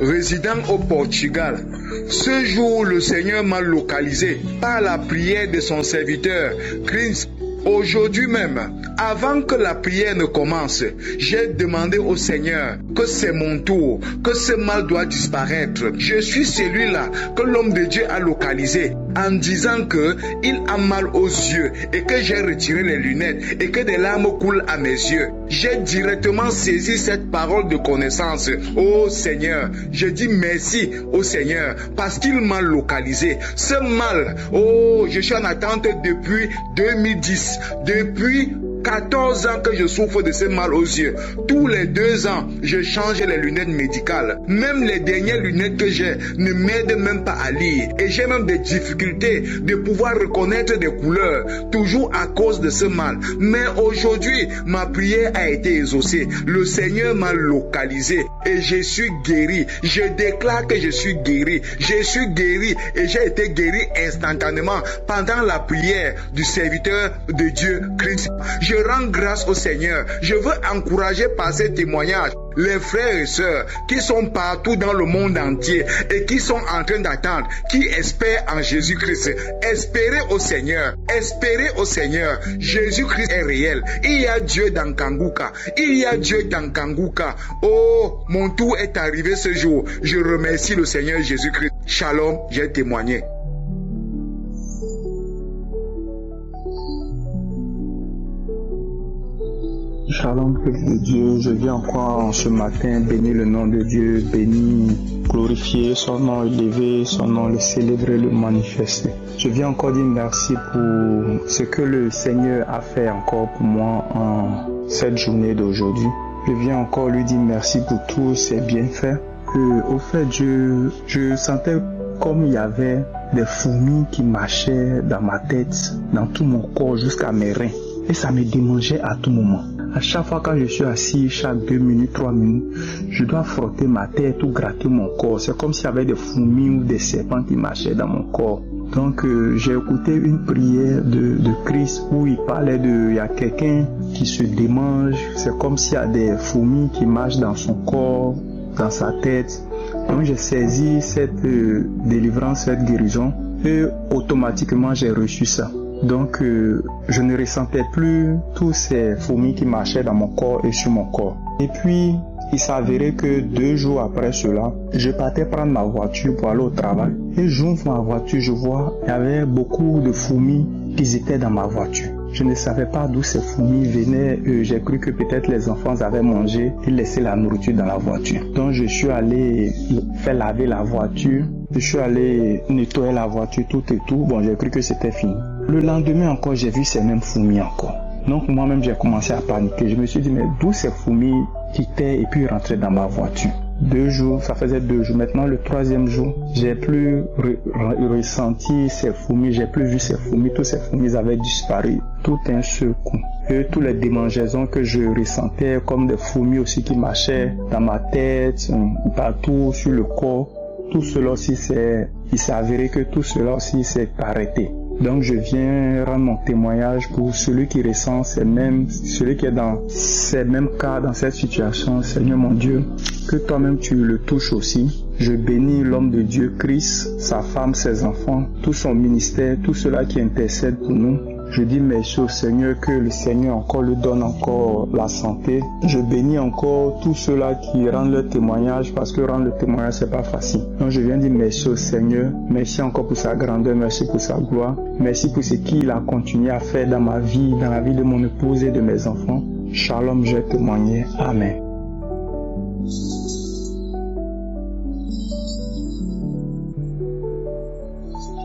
résidant au Portugal. Ce jour, le Seigneur m'a localisé par la prière de son serviteur, Chris. Aujourd'hui même, avant que la prière ne commence, j'ai demandé au Seigneur que c'est mon tour, que ce mal doit disparaître. Je suis celui-là que l'homme de Dieu a localisé en disant que il a mal aux yeux et que j'ai retiré les lunettes et que des larmes coulent à mes yeux. J'ai directement saisi cette parole de connaissance. Oh Seigneur, je dis merci au Seigneur parce qu'il m'a localisé. Ce mal, oh, je suis en attente depuis 2010. Depuis 14 ans que je souffre de ce mal aux yeux. Tous les 2 ans, je change les lunettes médicales. Même les dernières lunettes que j'ai ne m'aident même pas à lire. Et j'ai même des difficultés de pouvoir reconnaître des couleurs, toujours à cause de ce mal. Mais aujourd'hui, ma prière a été exaucée. Le Seigneur m'a localisé et je suis guéri. Je déclare que je suis guéri. Je suis guéri et j'ai été guéri instantanément pendant la prière du serviteur de Dieu, Christ. Je rends grâce au Seigneur. Je veux encourager par ces témoignages les frères et sœurs qui sont partout dans le monde entier et qui sont en train d'attendre, qui espèrent en Jésus-Christ. Espérez au Seigneur. Espérez au Seigneur. Jésus-Christ est réel. Il y a Dieu dans Kanguka. Il y a Dieu dans Kanguka. Oh, mon tour est arrivé ce jour. Je remercie le Seigneur Jésus-Christ. Shalom, j'ai témoigné. Shalom, peuple de Dieu, je viens encore ce matin bénir le nom de Dieu, bénir, glorifier son nom, élever son nom, le célébrer, le manifester. Je viens encore dire merci pour ce que le Seigneur a fait encore pour moi en cette journée d'aujourd'hui. Je viens encore lui dire merci pour tous ses bienfaits. Au fait, je sentais comme il y avait des fourmis qui marchaient dans ma tête, dans tout mon corps jusqu'à mes reins. Et ça me démangeait à tout moment. À chaque fois quand je suis assis, chaque 2 minutes, 3 minutes, je dois frotter ma tête ou gratter mon corps. C'est comme s'il y avait des fourmis ou des serpents qui marchaient dans mon corps. Donc j'ai écouté une prière de Christ où il parlait il y a quelqu'un qui se démange. C'est comme s'il y a des fourmis qui marchent dans son corps, dans sa tête. Donc j'ai saisi cette délivrance, cette guérison et automatiquement j'ai reçu ça. Donc je ne ressentais plus tous ces fourmis qui marchaient dans mon corps et sur mon corps. Et puis il s'avérait que 2 jours après cela, je partais prendre ma voiture pour aller au travail. Et j'ouvre ma voiture, je vois il y avait beaucoup de fourmis qui étaient dans ma voiture. Je ne savais pas d'où ces fourmis venaient. J'ai cru que peut-être les enfants avaient mangé et laissé la nourriture dans la voiture. Donc je suis allé faire laver la voiture. Je suis allé nettoyer la voiture, tout et tout. Bon, j'ai cru que c'était fini. Le lendemain encore, j'ai vu ces mêmes fourmis encore. Donc moi-même, j'ai commencé à paniquer. Je me suis dit, mais d'où ces fourmis quittaient et puis rentraient dans ma voiture? 2 jours, ça faisait 2 jours. Maintenant, le 3e jour, j'ai plus ressenti ces fourmis, j'ai plus vu ces fourmis. Tous ces fourmis avaient disparu tout un seul coup. Et tous les démangeaisons que je ressentais, comme des fourmis aussi qui marchaient dans ma tête, partout sur le corps, tout cela aussi il s'est avéré que tout cela aussi s'est arrêté. Donc je viens rendre mon témoignage pour celui qui ressent celui qui est dans ces mêmes cas, dans cette situation. Seigneur mon Dieu, que toi-même tu le touches aussi. Je bénis l'homme de Dieu, Christ, sa femme, ses enfants, tout son ministère, tout cela qui intercède pour nous. Je dis merci au Seigneur, que le Seigneur encore lui donne encore la santé. Je bénis encore tous ceux-là qui rendent leur témoignage, parce que rendre le témoignage c'est pas facile. Donc je viens dire merci au Seigneur, merci encore pour sa grandeur, merci pour sa gloire, merci pour ce qu'il a continué à faire dans ma vie, dans la vie de mon épouse et de mes enfants. Shalom, j'ai témoigné. Amen.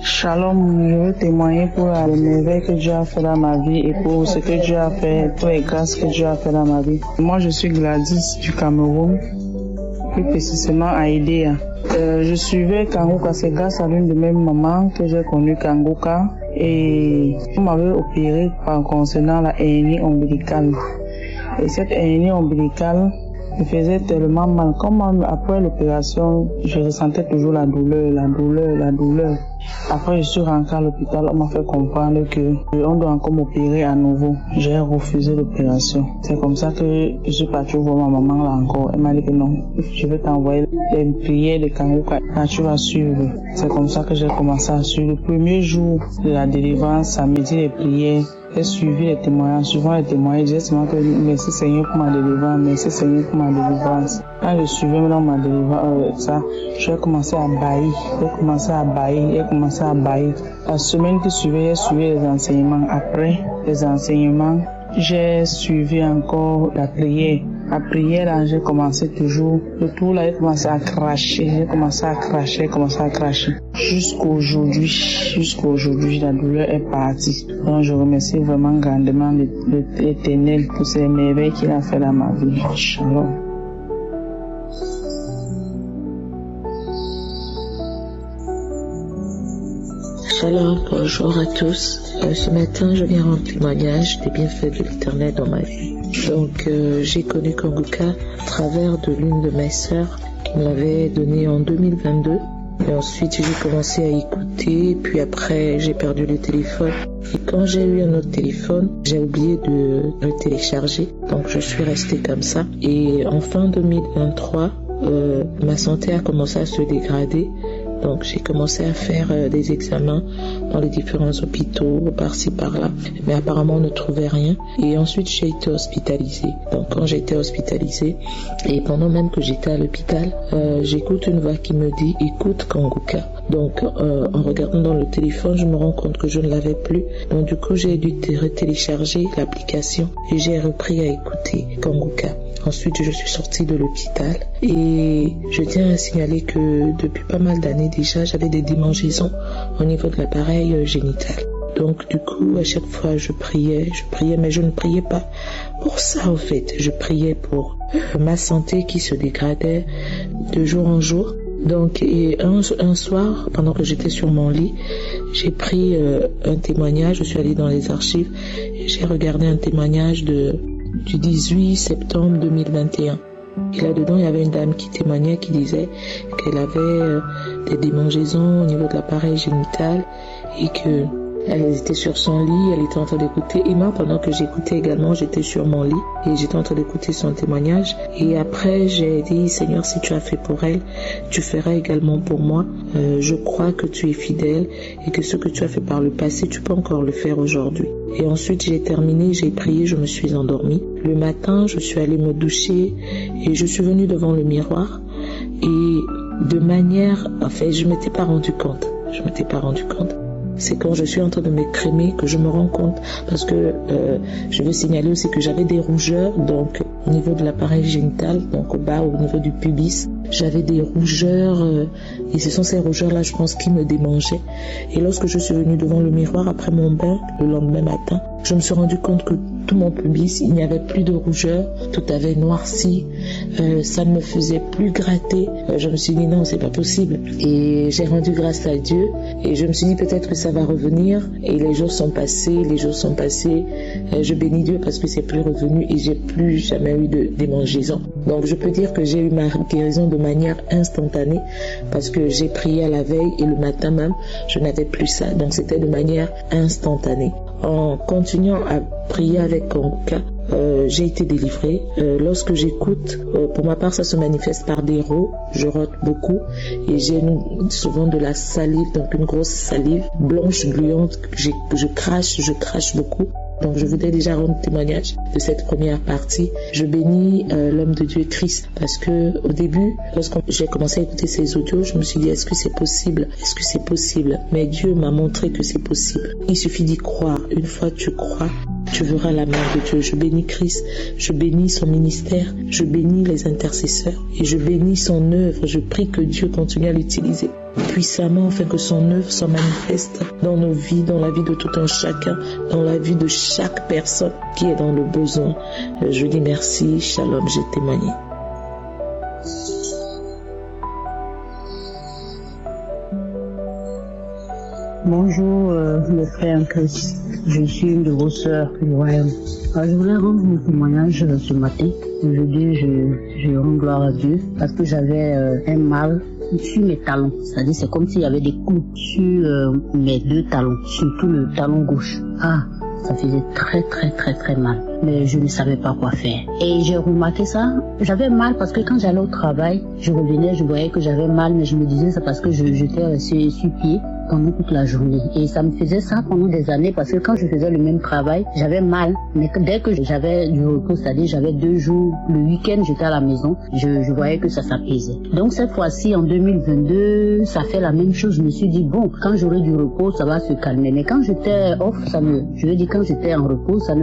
Shalom, je veux témoigner pour les merveilles que Dieu a fait dans ma vie et pour ce que Dieu a fait, pour les grâces que Dieu a fait dans ma vie. Moi, je suis Gladys du Cameroun, plus précisément à Idéa. Je suivais Kanguka, c'est grâce à l'une de mes mamans que j'ai connu Kanguka, et on m'avait opéré concernant la hernie ombilicale. Et cette hernie ombilicale me faisait tellement mal. Comme après l'opération, je ressentais toujours la douleur. Après, je suis rentrée à l'hôpital, on m'a fait comprendre que on doit encore m'opérer à nouveau. J'ai refusé l'opération. C'est comme ça que je suis partie voir ma maman là encore. Elle m'a dit que non, je vais t'envoyer les prières de Kanguka. Quand tu vas suivre. C'est comme ça que j'ai commencé à suivre. Le premier jour de la délivrance, samedi, les prières. J'ai suivi les témoignages, suivant les témoignages, j'ai seulement que merci Seigneur pour ma délivrance, merci Seigneur pour ma délivrance. Quand je suivais maintenant ma délivrance, j'ai commencé à bailler. La semaine qui suivait, j'ai suivi les enseignements. Après les enseignements, j'ai suivi encore la prière. La prière, là, j'ai commencé toujours, le tout là, j'ai commencé à cracher. Jusqu'à aujourd'hui, la douleur est partie. Donc, je remercie vraiment grandement l'Éternel pour ces merveilles qu'il a fait dans ma vie. Shalom. Shalom, bonjour à tous. Ce matin, je viens rendre témoignage des bienfaits de l'Éternel dans ma vie. Donc, j'ai connu Kanguka à travers de l'une de mes sœurs qui me l'avait donné en 2022. Et ensuite, j'ai commencé à écouter, puis après, j'ai perdu le téléphone. Et quand j'ai eu un autre téléphone, j'ai oublié de le télécharger. Donc, je suis restée comme ça. Et en fin 2023, ma santé a commencé à se dégrader. Donc j'ai commencé à faire des examens dans les différents hôpitaux, par-ci, par-là. Mais apparemment on ne trouvait rien. Et ensuite j'ai été hospitalisée. Donc quand j'ai été hospitalisée, et pendant même que j'étais à l'hôpital, j'écoute une voix qui me dit « Écoute Kanguka ». Donc en regardant dans le téléphone, je me rends compte que je ne l'avais plus. Donc du coup j'ai dû télécharger l'application et j'ai repris à écouter Kanguka. Ensuite, je suis sortie de l'hôpital et je tiens à signaler que depuis pas mal d'années déjà, j'avais des démangeaisons au niveau de l'appareil génital. Donc du coup, à chaque fois, je priais, mais je ne priais pas pour ça en fait. Je priais pour ma santé qui se dégradait de jour en jour. Donc et un soir, pendant que j'étais sur mon lit, j'ai pris un témoignage, je suis allée dans les archives et j'ai regardé un témoignage du 18 septembre 2021. Et là-dedans, il y avait une dame qui témoignait, qui disait qu'elle avait des démangeaisons au niveau de l'appareil génital et que elle était sur son lit, elle était en train d'écouter. Et moi, pendant que j'écoutais également, j'étais sur mon lit et j'étais en train d'écouter son témoignage. Et après, j'ai dit, Seigneur, si tu as fait pour elle, tu feras également pour moi. Je crois que tu es fidèle et que ce que tu as fait par le passé, tu peux encore le faire aujourd'hui. Et ensuite, j'ai terminé, j'ai prié, je me suis endormie. Le matin, je suis allée me doucher et je suis venue devant le miroir. Et de manière, en fait, je m'étais pas rendu compte. C'est quand je suis en train de m'écrémer que je me rends compte, parce que je veux signaler aussi que j'avais des rougeurs donc au niveau de l'appareil génital, donc au bas, au niveau du pubis. J'avais des rougeurs et ce sont ces rougeurs-là, je pense, qui me démangeaient. Et lorsque je suis venue devant le miroir après mon bain, le lendemain matin, je me suis rendu compte que tout mon pubis, il n'y avait plus de rougeur, tout avait noirci, ça ne me faisait plus gratter. Je me suis dit non, c'est pas possible. Et j'ai rendu grâce à Dieu et je me suis dit peut-être que ça va revenir. Et les jours sont passés. Je bénis Dieu parce que c'est plus revenu et j'ai plus jamais eu de démangeaison. Donc je peux dire que j'ai eu ma guérison de manière instantanée parce que j'ai prié à la veille et le matin même, je n'avais plus ça. Donc c'était de manière instantanée. En continuant à prier avec Kanguka, j'ai été délivrée. Lorsque j'écoute, pour ma part, ça se manifeste par des rots. Je rote beaucoup et j'ai souvent de la salive, donc une grosse salive blanche gluante. Je crache beaucoup. Donc je voudrais déjà rendre témoignage de cette première partie. Je bénis l'homme de Dieu Christ parce que au début, lorsque j'ai commencé à écouter ces audios, je me suis dit est-ce que c'est possible? Est-ce que c'est possible? Mais Dieu m'a montré que c'est possible. Il suffit d'y croire. Une fois que tu crois, tu verras la main de Dieu. Je bénis Christ, je bénis son ministère, je bénis les intercesseurs et je bénis son œuvre. Je prie que Dieu continue à l'utiliser puissamment afin que son œuvre se manifeste dans nos vies, dans la vie de tout un chacun, dans la vie de chaque personne qui est dans le besoin. Je dis merci, shalom, j'ai témoigné. Bonjour le frère en Christ, je suis une de vos sœurs du royaume. Je voulais rendre mon témoignage ce matin. Aujourd'hui je rends gloire à Dieu parce que j'avais un mal sur mes talons, c'est-à-dire c'est comme s'il y avait des clous sur mes deux talons, surtout le talon gauche. Ça faisait très mal, mais je ne savais pas quoi faire. Et j'ai remarqué ça, j'avais mal parce que quand j'allais au travail, je revenais, je voyais que j'avais mal, mais je me disais c'est parce que j'étais resté sur pied pendant toute la journée. Et ça me faisait ça pendant des années parce que quand je faisais le même travail, j'avais mal. Mais dès que j'avais du repos, c'est-à-dire j'avais 2 jours, le week-end j'étais à la maison, je voyais que ça s'apaisait. Donc cette fois-ci, en 2022, ça fait la même chose. Je me suis dit, bon, quand j'aurai du repos, ça va se calmer. Mais quand j'étais off, quand j'étais en repos, ça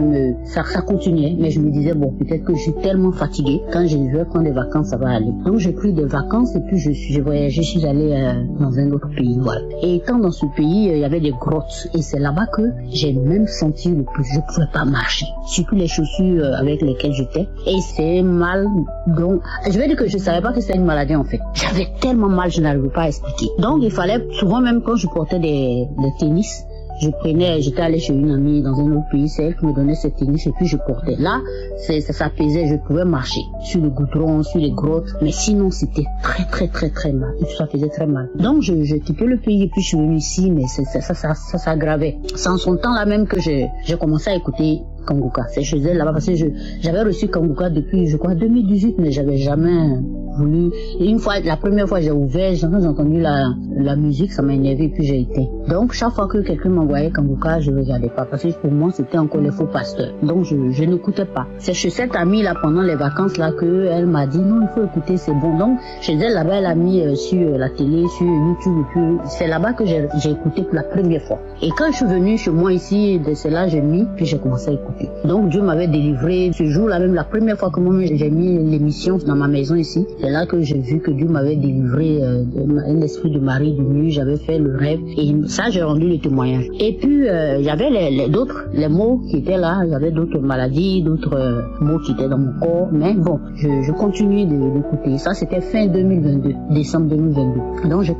continuait. Mais je me disais, bon, peut-être que je suis tellement fatiguée. Quand je vais prendre des vacances, ça va aller. Donc j'ai pris des vacances et puis je voyageais, je suis allée dans un autre pays, voilà. Et étant dans ce pays, il y avait des grottes. Et c'est là-bas que j'ai même senti le plus. Je ne pouvais pas marcher. Surtout les chaussures avec lesquelles j'étais. Et c'est mal. Donc, je vais dire que je ne savais pas que c'était une maladie en fait. J'avais tellement mal, je n'arrivais pas à expliquer. Donc, il fallait souvent, même quand je portais des tennis, j'étais allée chez une amie dans un autre pays, c'est elle qui me donnait ces tennis et puis je portais. Là, ça s'apaisait, je pouvais marcher sur le goudron, sur les grottes, mais sinon c'était très mal. Et ça faisait très mal. Donc j'ai quitté le pays et puis je suis venue ici, mais ça s'aggravait. C'est en son temps là même que j'ai commencé à écouter Kanguka. C'est chez elle là-bas parce que j'avais reçu Kanguka depuis, je crois, 2018, mais j'avais jamais voulu. Et une fois, la première fois j'ai ouvert, j'ai entendu la musique, ça m'a énervé et puis j'ai été. Donc chaque fois que quelqu'un m'envoyait Kanguka, je ne regardais pas parce que pour moi c'était encore les faux pasteurs. Donc je n'écoutais pas. C'est chez cette amie là pendant les vacances là que elle m'a dit non, il faut écouter, c'est bon. Donc chez elle là-bas, elle a mis sur la télé, sur YouTube et puis c'est là-bas que j'ai écouté pour la première fois. Et quand je suis venue chez moi ici, de cela j'ai mis puis j'ai commencé à écouter. Donc Dieu m'avait délivré ce jour-là même, la première fois que moi j'ai mis l'émission dans ma maison ici. C'est là que j'ai vu que Dieu m'avait délivré un esprit de Marie du nuit. J'avais fait le rêve et ça j'ai rendu le témoignage. Et puis il y avait les mots qui étaient là, il y avait d'autres maladies, d'autres mots qui étaient dans mon corps. Mais bon, je continue d'écouter. Ça c'était fin 2022, décembre 2022. Donc j'ai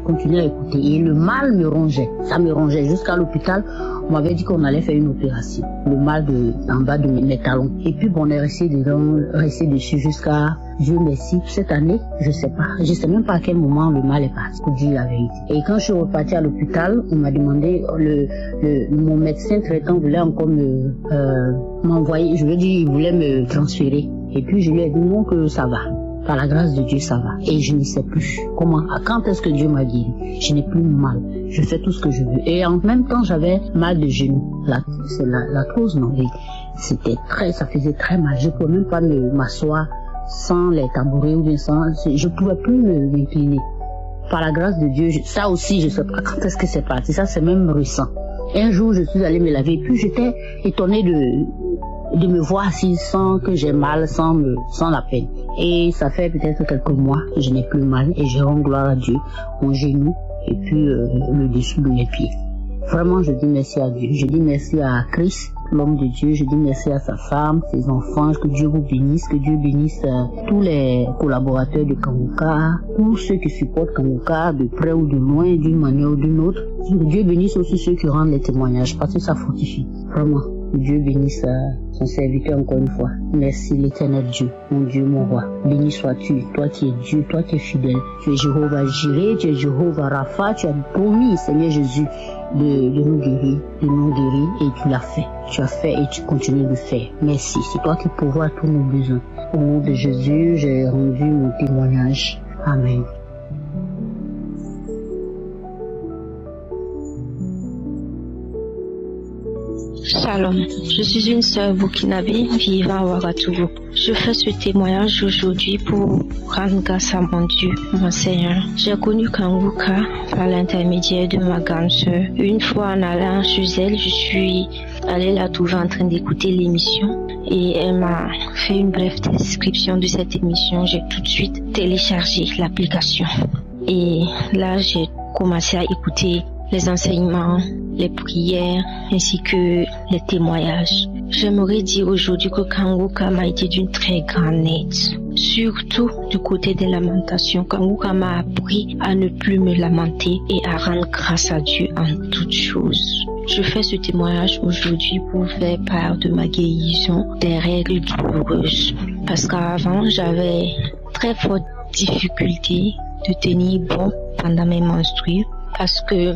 continué à écouter et le mal me rongeait. Ça me rongeait jusqu'à l'hôpital. On m'avait dit qu'on allait faire une opération. Le mal en bas de mes talons. Et puis bon, on est resté dessus jusqu'à Dieu merci. Cette année, je sais même pas à quel moment le mal est parti, pour dire la vérité. Et quand je suis reparti à l'hôpital, on m'a demandé, mon médecin traitant voulait encore m'envoyer, il voulait me transférer. Et puis je lui ai dit non, que ça va. Par la grâce de Dieu, ça va. Et je ne sais plus quand est-ce que Dieu m'a guéri. Je n'ai plus mal. Je fais tout ce que je veux. Et en même temps, j'avais mal de genou. C'est l'arthrose, non? Ça faisait très mal. Je ne pouvais même pas m'asseoir sans les tabourets ou bien je ne pouvais plus m'incliner. Par la grâce de Dieu, ça aussi, je ne sais pas quand est-ce que c'est parti. Ça, c'est même récent. Un jour, je suis allée me laver et puis j'étais étonnée de me voir assis sans que j'ai mal, sans la peine. Et ça fait peut-être quelques mois que je n'ai plus mal et je rends gloire à Dieu, mon genou et puis le dessous de mes pieds. Vraiment, je dis merci à Dieu. Je dis merci à Christ, l'homme de Dieu. Je dis merci à sa femme, ses enfants. Que Dieu vous bénisse. Que Dieu bénisse tous les collaborateurs de Kanguka, tous ceux qui supportent Kanguka de près ou de loin, d'une manière ou d'une autre. Que Dieu bénisse aussi ceux qui rendent les témoignages parce que ça fortifie. Vraiment. Que Dieu bénisse son serviteur encore une fois. Merci l'Éternel Dieu, mon Dieu, mon roi. Béni sois-tu, toi qui es Dieu, toi qui es fidèle. Tu es Jéhovah Jireh, tu es Jéhovah Rapha. Tu as promis, Seigneur Jésus, de nous guérir, et tu l'as fait. Tu as fait et tu continues de faire. Merci, c'est toi qui pourvois tous nos besoins. Au nom de Jésus, j'ai rendu mon témoignage. Amen. Shalom, je suis une sœur burkinabé vivant à Ouagadougou. Je fais ce témoignage aujourd'hui pour rendre grâce à mon Dieu, mon Seigneur. J'ai connu Kanguka par l'intermédiaire de ma grande sœur. Une fois en allant chez elle, je suis allée la trouver en train d'écouter l'émission et elle m'a fait une brève description de cette émission. J'ai tout de suite téléchargé l'application et là j'ai commencé à écouter les enseignements, les prières, ainsi que les témoignages. J'aimerais dire aujourd'hui que Kanguka m'a été d'une très grande aide. Surtout du côté des lamentations. Kanguka m'a appris à ne plus me lamenter et à rendre grâce à Dieu en toutes choses. Je fais ce témoignage aujourd'hui pour faire part de ma guérison des règles douloureuses. Parce qu'avant, j'avais très forte difficulté de tenir bon pendant mes menstrues. Parce que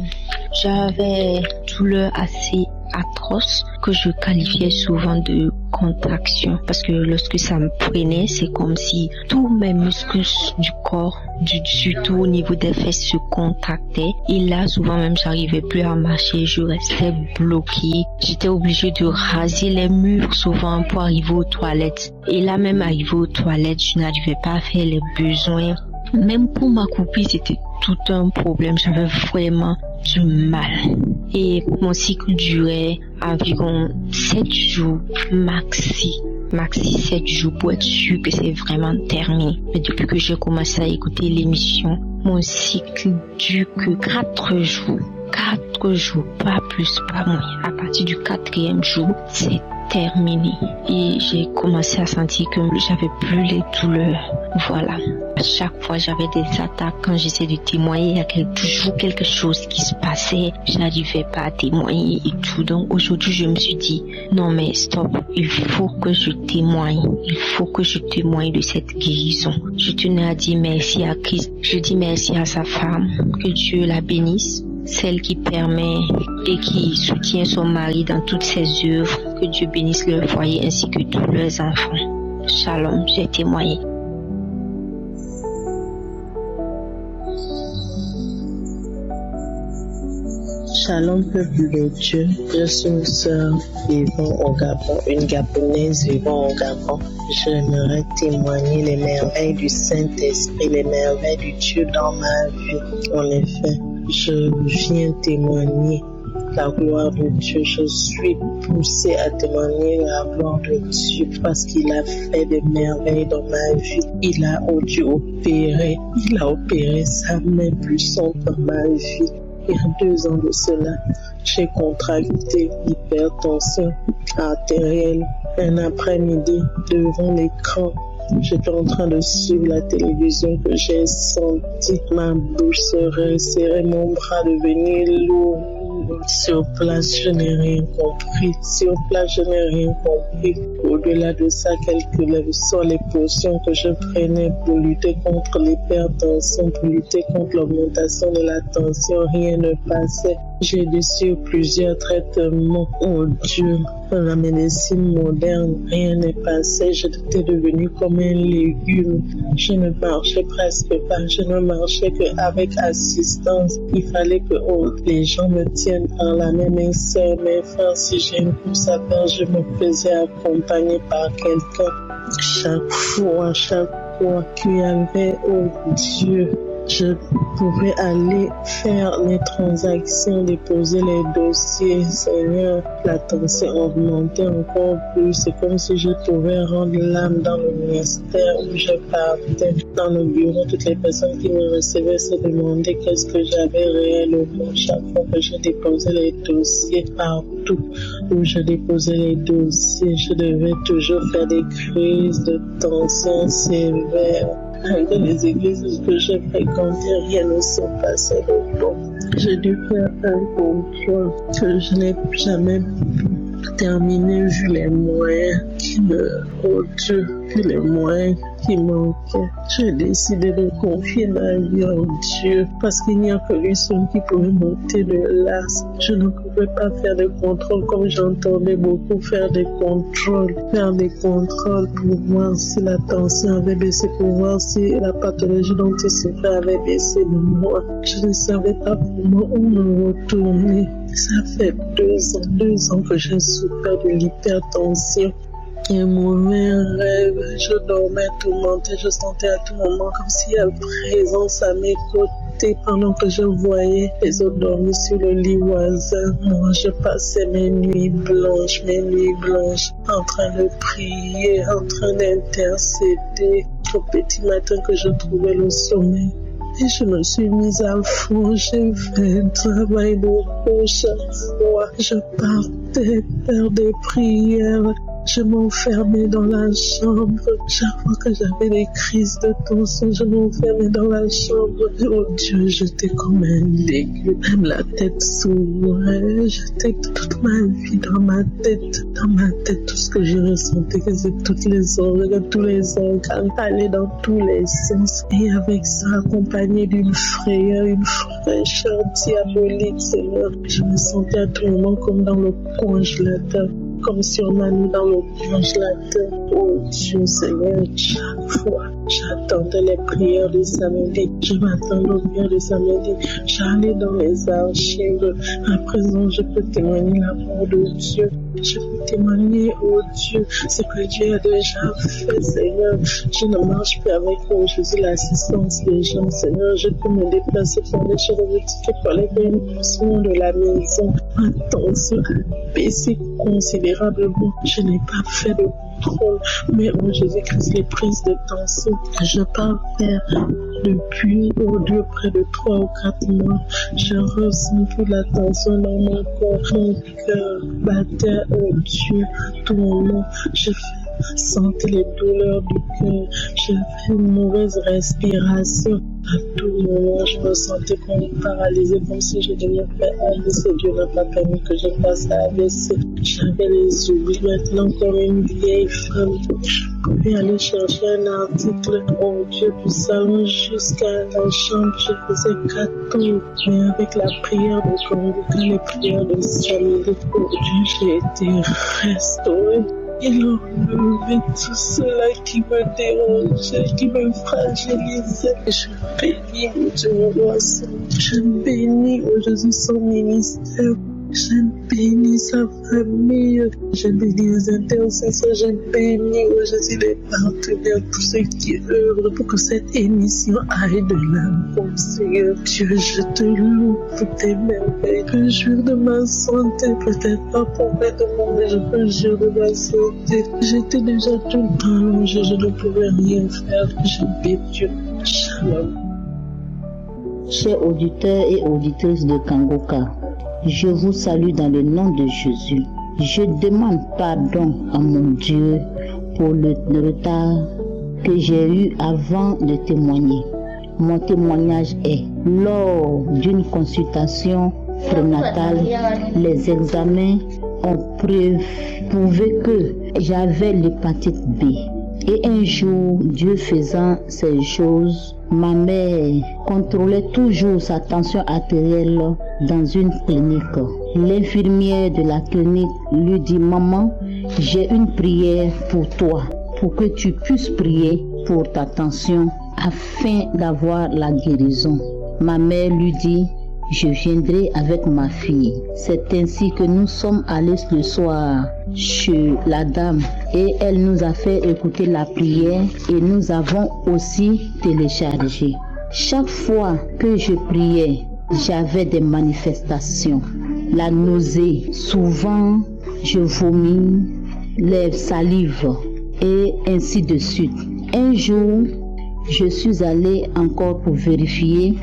j'avais douleur assez atroce que je qualifiais souvent de contraction. Parce que lorsque ça me prenait, c'est comme si tous mes muscles du corps, surtout au niveau des fesses, se contractaient. Et là, souvent même, j'arrivais plus à marcher, je restais bloquée. J'étais obligée de raser les murs souvent pour arriver aux toilettes. Et là, même arrivé aux toilettes, je n'arrivais pas à faire les besoins. Même pour m'accroupir, c'était tout un problème. J'avais vraiment du mal. Et mon cycle durait environ 7 jours maxi 7 jours pour être sûr que c'est vraiment terminé. Mais depuis que j'ai commencé à écouter l'émission, mon cycle dure que 4 jours. 4 jours, pas plus, pas moins. À partir du 4e jour, c'est terminé. Et j'ai commencé à sentir que j'avais plus les douleurs. Voilà. À chaque fois, j'avais des attaques. Quand j'essayais de témoigner, il y a toujours quelque chose qui se passait. Je n'arrivais pas à témoigner et tout. Donc aujourd'hui, je me suis dit, non mais stop, il faut que je témoigne. Il faut que je témoigne de cette guérison. Je tenais à dire merci à Christ. Je dis merci à sa femme. Que Dieu la bénisse. Celle qui permet et qui soutient son mari dans toutes ses œuvres. Que Dieu bénisse leur foyer ainsi que tous leurs enfants. Shalom, j'ai témoigné. Shalom, peuple de Dieu. Je suis une sœur vivant au Gabon, une Gabonaise vivant au Gabon. J'aimerais témoigner les merveilles du Saint-Esprit, les merveilles du Dieu dans ma vie. En effet, je viens témoigner la gloire de Dieu. Je suis poussée à témoigner la gloire de Dieu parce qu'il a fait des merveilles dans ma vie. Il a opéré sa main puissante dans ma vie. Il y a 2 ans de cela, j'ai contracté l'hypertension artérielle. Un après-midi, devant l'écran, j'étais en train de suivre la télévision que j'ai senti ma bouche se resserrer, mon bras devenir lourd. Sur place, je n'ai rien compris. Au-delà de ça, quelles sont les potions que je prenais pour lutter contre l'hypertension, pour lutter contre l'augmentation de la tension, rien ne passait. J'ai dû suivre plusieurs traitements. Oh Dieu, dans la médecine moderne, rien n'est passé. J'étais devenue comme un légume. Je ne marchais presque pas. Je ne marchais qu'avec assistance. Il fallait que les gens me tiennent par la main, mes soeurs, mes frères. Si j'ai une course à faire, je me faisais accompagner par quelqu'un. Chaque fois qu'il y avait, oh Dieu, Je pouvais aller faire les transactions, déposer les dossiers. Seigneur, la tension augmentait encore plus. C'est comme si je pouvais rendre l'âme dans le ministère où je partais. Dans le bureau, toutes les personnes qui me recevaient se demandaient qu'est-ce que j'avais réellement. Chaque fois que je déposais les dossiers, partout où je déposais les dossiers, je devais toujours faire des crises de tension sévères. Dans les églises que j'ai fréquentées, rien ne se passait de bon. J'ai dû faire un contrôle que je n'ai jamais terminé vu les moyens qui me vu les moyens qui manquaient. J'ai décidé de confier ma vie en Dieu parce qu'il n'y a que lui seul qui pouvait monter de l'as. Je ne pouvais pas faire de contrôle comme j'entendais beaucoup faire des contrôles. Faire des contrôles pour voir si la tension avait baissé, pour voir si la pathologie dont il souffrait avait baissé de moi. Je ne savais pas comment où me retourner. Ça fait 2 ans que j'ai souffert de l'hypertension. Un mauvais rêve, je dormais tourmentée, je sentais à tout moment comme s'il y avait présence à mes côtés pendant que je voyais les autres dormir sur le lit voisin. Moi, je passais mes nuits blanches, en train de prier, en train d'intercéder. Au petit matin que je trouvais le sommeil. Et je me suis mise à fond, j'ai fait un travail de repos chaque fois. Je partais faire des prières. Je m'enfermais dans la chambre. Chaque fois que j'avais des crises de tension, je m'enfermais dans la chambre. Oh Dieu, j'étais comme un légume. Même la tête s'ouvrait. J'étais toute ma vie dans ma tête. Dans ma tête, tout ce que je ressentais, que c'est toutes les organes, tous les organes allaient dans tous les sens. Et avec ça, accompagné d'une frayeur, une fraîcheur diabolique, Seigneur. Je me sentais à tout moment comme dans le congélateur. Comme si on m'a mis dans le congélateur. Oh Dieu Seigneur, chaque fois, j'attendais les prières de samedi. Je m'attendais aux prières de samedi. J'allais dans les archives. À présent, je peux témoigner l'amour de Dieu. Je peux témoigner, oh Dieu, ce que Dieu a déjà fait, Seigneur. Je ne marche plus avec, oh Jésus, l'assistance des gens, Seigneur. Je peux me déplacer pour aller chez le boutique pour aller faire une portion de la maison. Ma tension a baissé considérablement. Je n'ai pas fait de contrôle, mais oh Jésus-Christ, les prises de tension, je parle faire depuis, oh Dieu, près de 3 ou 4 mois. Je ressens toute la tension dans mon corps, mon cœur battait, oh Dieu, tout moment. Je sentais les douleurs du cœur, j'avais une mauvaise respiration. À tout moment, je me sentais comme paralysée, comme si je devais faire AVC. Dieu n'a pas permis que je fasse AVC. J'avais les oublis. Maintenant, comme une vieille femme, je pouvais aller chercher un article, oh Dieu, du salon jusqu'à la chambre. Je faisais 4 tours. Mais avec la prière de Kongoka, les prières de samedi, oh Dieu, j'ai été restaurée. Il a enlevé tout cela qui me dérangeait, qui me fragilisait. Je bénis mon Dieu, mon roi saint. Je bénis, oh Jésus, son ministère. Je bénis sa famille. Je bénis les intercesseurs. Je bénis, oh Jésus, les partenaires, tous ceux qui œuvrent pour que cette émission aille de l'avant. Seigneur Dieu, je te loue pour tes merveilles. Je peux jure de ma santé, peut-être pas complètement, mais je peux jure de ma santé. J'étais déjà tout le temps allongée, je ne pouvais rien faire. Je bénis Dieu. Shalom. Chers auditeurs et auditrices de Kongoka, je vous salue dans le nom de Jésus. Je demande pardon à mon Dieu pour le retard que j'ai eu avant de témoigner. Mon témoignage est, lors d'une consultation prénatale, les examens ont prouvé que j'avais l'hépatite B. Et un jour, Dieu faisant ces choses, ma mère contrôlait toujours sa tension artérielle dans une clinique. L'infirmière de la clinique lui dit: maman, j'ai une prière pour toi, pour que tu puisses prier pour ta tension afin d'avoir la guérison. Ma mère lui dit: je viendrai avec ma fille. C'est ainsi que nous sommes allés le soir chez la dame et elle nous a fait écouter la prière et nous avons aussi téléchargé. Chaque fois que je priais, j'avais des manifestations. La nausée, souvent je vomis, les salives et ainsi de suite. Un jour, je suis allée encore pour vérifier.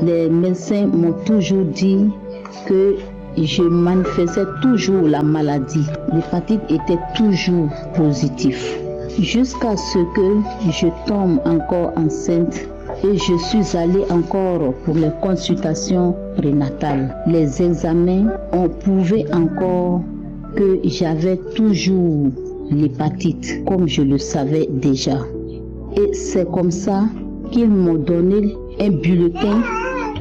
Les médecins m'ont toujours dit que je manifestais toujours la maladie. L'hépatite était toujours positive. Jusqu'à ce que je tombe encore enceinte et je suis allée encore pour les consultations prénatales. Les examens ont prouvé encore que j'avais toujours l'hépatite, comme je le savais déjà. Et c'est comme ça qu'ils m'ont donné un bulletin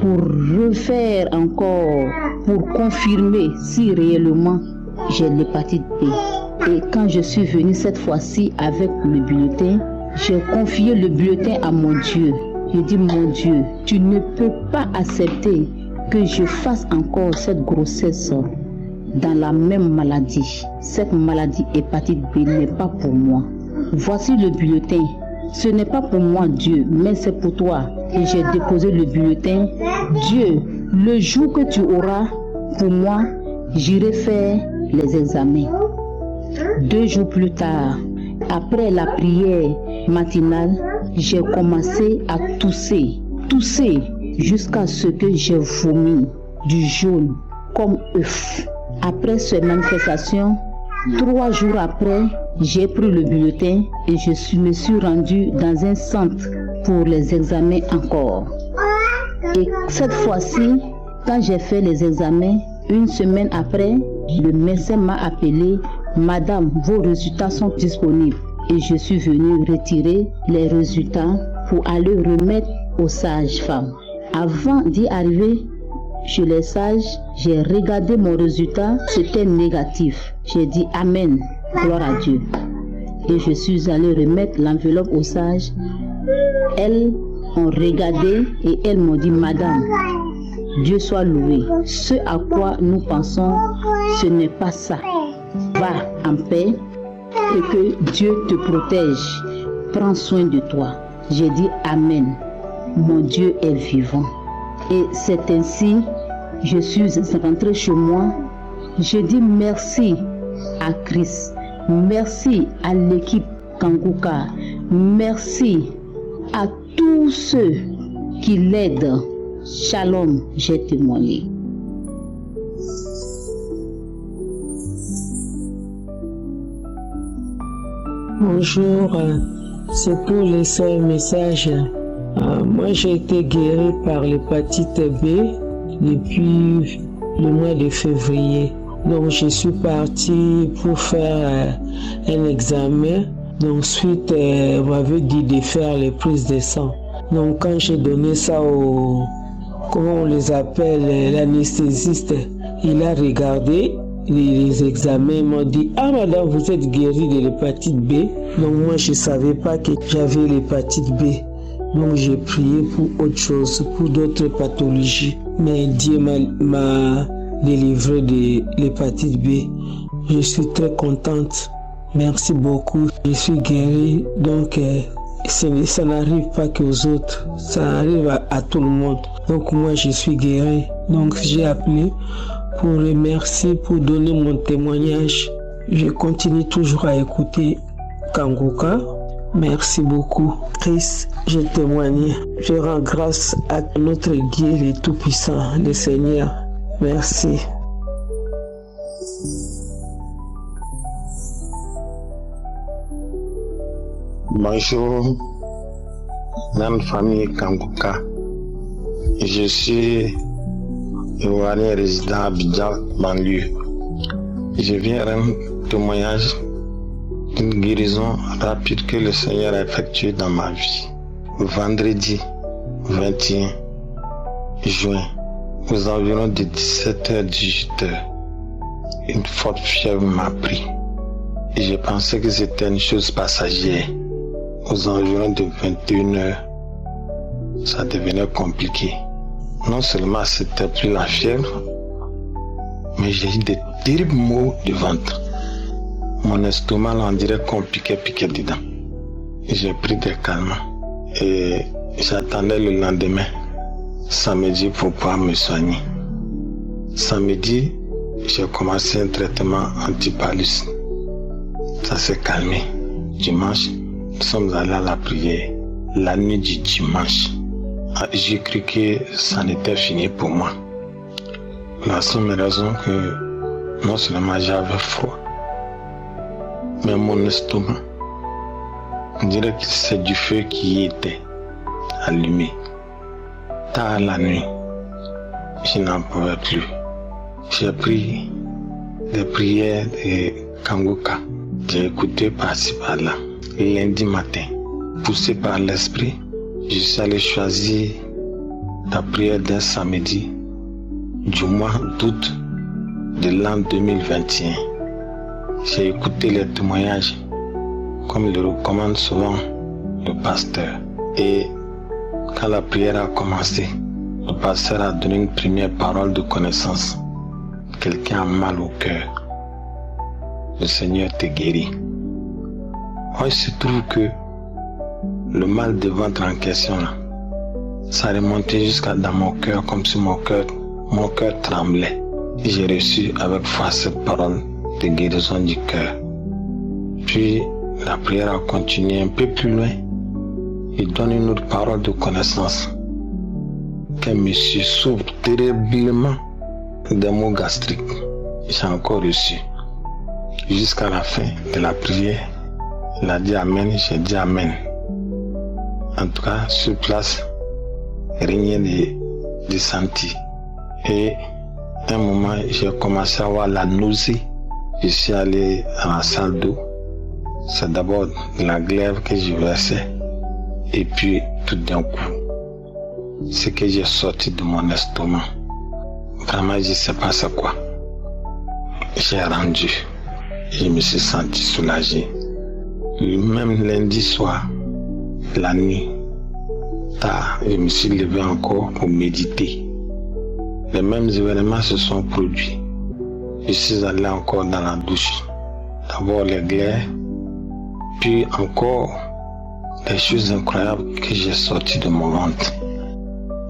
pour refaire encore, pour confirmer si réellement j'ai l'hépatite B. Et quand je suis venue cette fois-ci avec le bulletin, j'ai confié le bulletin à mon Dieu. J'ai dit, mon Dieu, tu ne peux pas accepter que je fasse encore cette grossesse dans la même maladie. Cette maladie hépatite B n'est pas pour moi. Voici le bulletin. Ce n'est pas pour moi, Dieu, mais c'est pour toi. Et j'ai déposé le bulletin. Dieu, le jour que tu auras pour moi, j'irai faire les examens. 2 jours plus tard, après la prière matinale, j'ai commencé à tousser jusqu'à ce que j'ai vomi du jaune comme œuf. Après ces manifestations, 3 jours après, j'ai pris le bulletin et me suis rendue dans un centre pour les examens encore. Et cette fois-ci, quand j'ai fait les examens, 1 semaine après, le médecin m'a appelé. Madame, vos résultats sont disponibles. Et je suis venue retirer les résultats pour aller remettre aux sages-femmes. Avant d'y arriver, chez les sages, j'ai regardé mon résultat, c'était négatif. J'ai dit Amen, gloire à Dieu. Et je suis allée remettre l'enveloppe aux sages. Elles ont regardé et elles m'ont dit Madame, Dieu soit loué. Ce à quoi nous pensons, ce n'est pas ça. Va en paix et que Dieu te protège. Prends soin de toi. J'ai dit Amen. Mon Dieu est vivant. Et c'est ainsi, je suis rentrée chez moi. Je dis merci à Christ. Merci à l'équipe Kanguka. Merci à tous ceux qui l'aident. Shalom, j'ai témoigné. Bonjour, c'est pour laisser un message. Moi, j'ai été guérie par l'hépatite B depuis le mois de février. Donc, je suis partie pour faire un examen. Donc, suite, on m'avait dit de faire les prises de sang. Donc, quand j'ai donné ça au, comment on les appelle, l'anesthésiste, il a regardé les examens, m'ont dit « Ah madame, vous êtes guérie de l'hépatite B ». Donc moi je ne savais pas que j'avais l'hépatite B. Donc j'ai prié pour autre chose, pour d'autres pathologies. Mais Dieu m'a délivré de l'hépatite B. Je suis très contente. Merci beaucoup. Je suis guérie. Donc ça n'arrive pas qu'aux autres. Ça arrive à tout le monde. Donc moi je suis guérie. Donc j'ai appelé pour remercier, pour donner mon témoignage. Je continue toujours à écouter Kanguka. Merci beaucoup. Christ, je témoigne. Je rends grâce à notre Dieu le Tout-Puissant, le Seigneur. Merci. Bonjour, même famille Kanguka. Je suis Ivoirien résident à Abidjan, banlieue. Je viens rendre témoignage d'une guérison rapide que le Seigneur a effectuée dans ma vie. Vendredi 21 juin, aux environs de 17h-18h, une forte fièvre m'a pris. Et je pensais que c'était une chose passagère. Aux environs de 21h, ça devenait compliqué. Non seulement c'était plus la fièvre, mais j'ai eu des terribles maux de ventre. Mon estomac, on dirait qu'on piquait dedans. J'ai pris des calmants et j'attendais le lendemain, samedi, pour pouvoir me soigner. Samedi, j'ai commencé un traitement antipalus. Ça s'est calmé. Dimanche, nous sommes allés à la prière. La nuit du dimanche, j'ai cru que ça n'était fini pour moi. La seule raison que non seulement j'avais froid, mais mon estomac, on dirait que c'est du feu qui était allumé. Tard la nuit, je n'en pouvais plus. J'ai pris des prières de Kanguka. J'ai écouté par-ci par-là. Lundi matin, poussé par l'esprit, je suis allé choisir la prière d'un samedi du mois d'août de l'an 2021. J'ai écouté les témoignages comme le recommande souvent le pasteur. Et quand la prière a commencé, le pasteur a donné une première parole de connaissance. Quelqu'un a mal au cœur. Le Seigneur te guérit. Moi, il se trouve que le mal de ventre en question, là, ça remontait jusqu'à dans mon cœur, comme si mon cœur tremblait. Et j'ai reçu avec foi cette parole de guérison du cœur. Puis, la prière a continué un peu plus loin. Il donne une autre parole de connaissance. Qu'un monsieur souffre terriblement des maux gastriques. J'ai encore reçu. Jusqu'à la fin de la prière, il a dit Amen, j'ai dit Amen. En tout cas, sur place, rien de senti. Et à un moment, j'ai commencé à avoir la nausée. Je suis allé à la salle d'eau. C'est d'abord de la glaive que je versais. Et puis, tout d'un coup, ce que j'ai sorti de mon estomac. Vraiment, je ne sais pas c'est quoi. J'ai rendu. Je me suis senti soulagé. Même lundi soir, la nuit, tard, je me suis levé encore pour méditer. Les mêmes événements se sont produits. Je suis allé encore dans la douche. D'abord les glaires, puis encore des choses incroyables que j'ai sorties de mon ventre.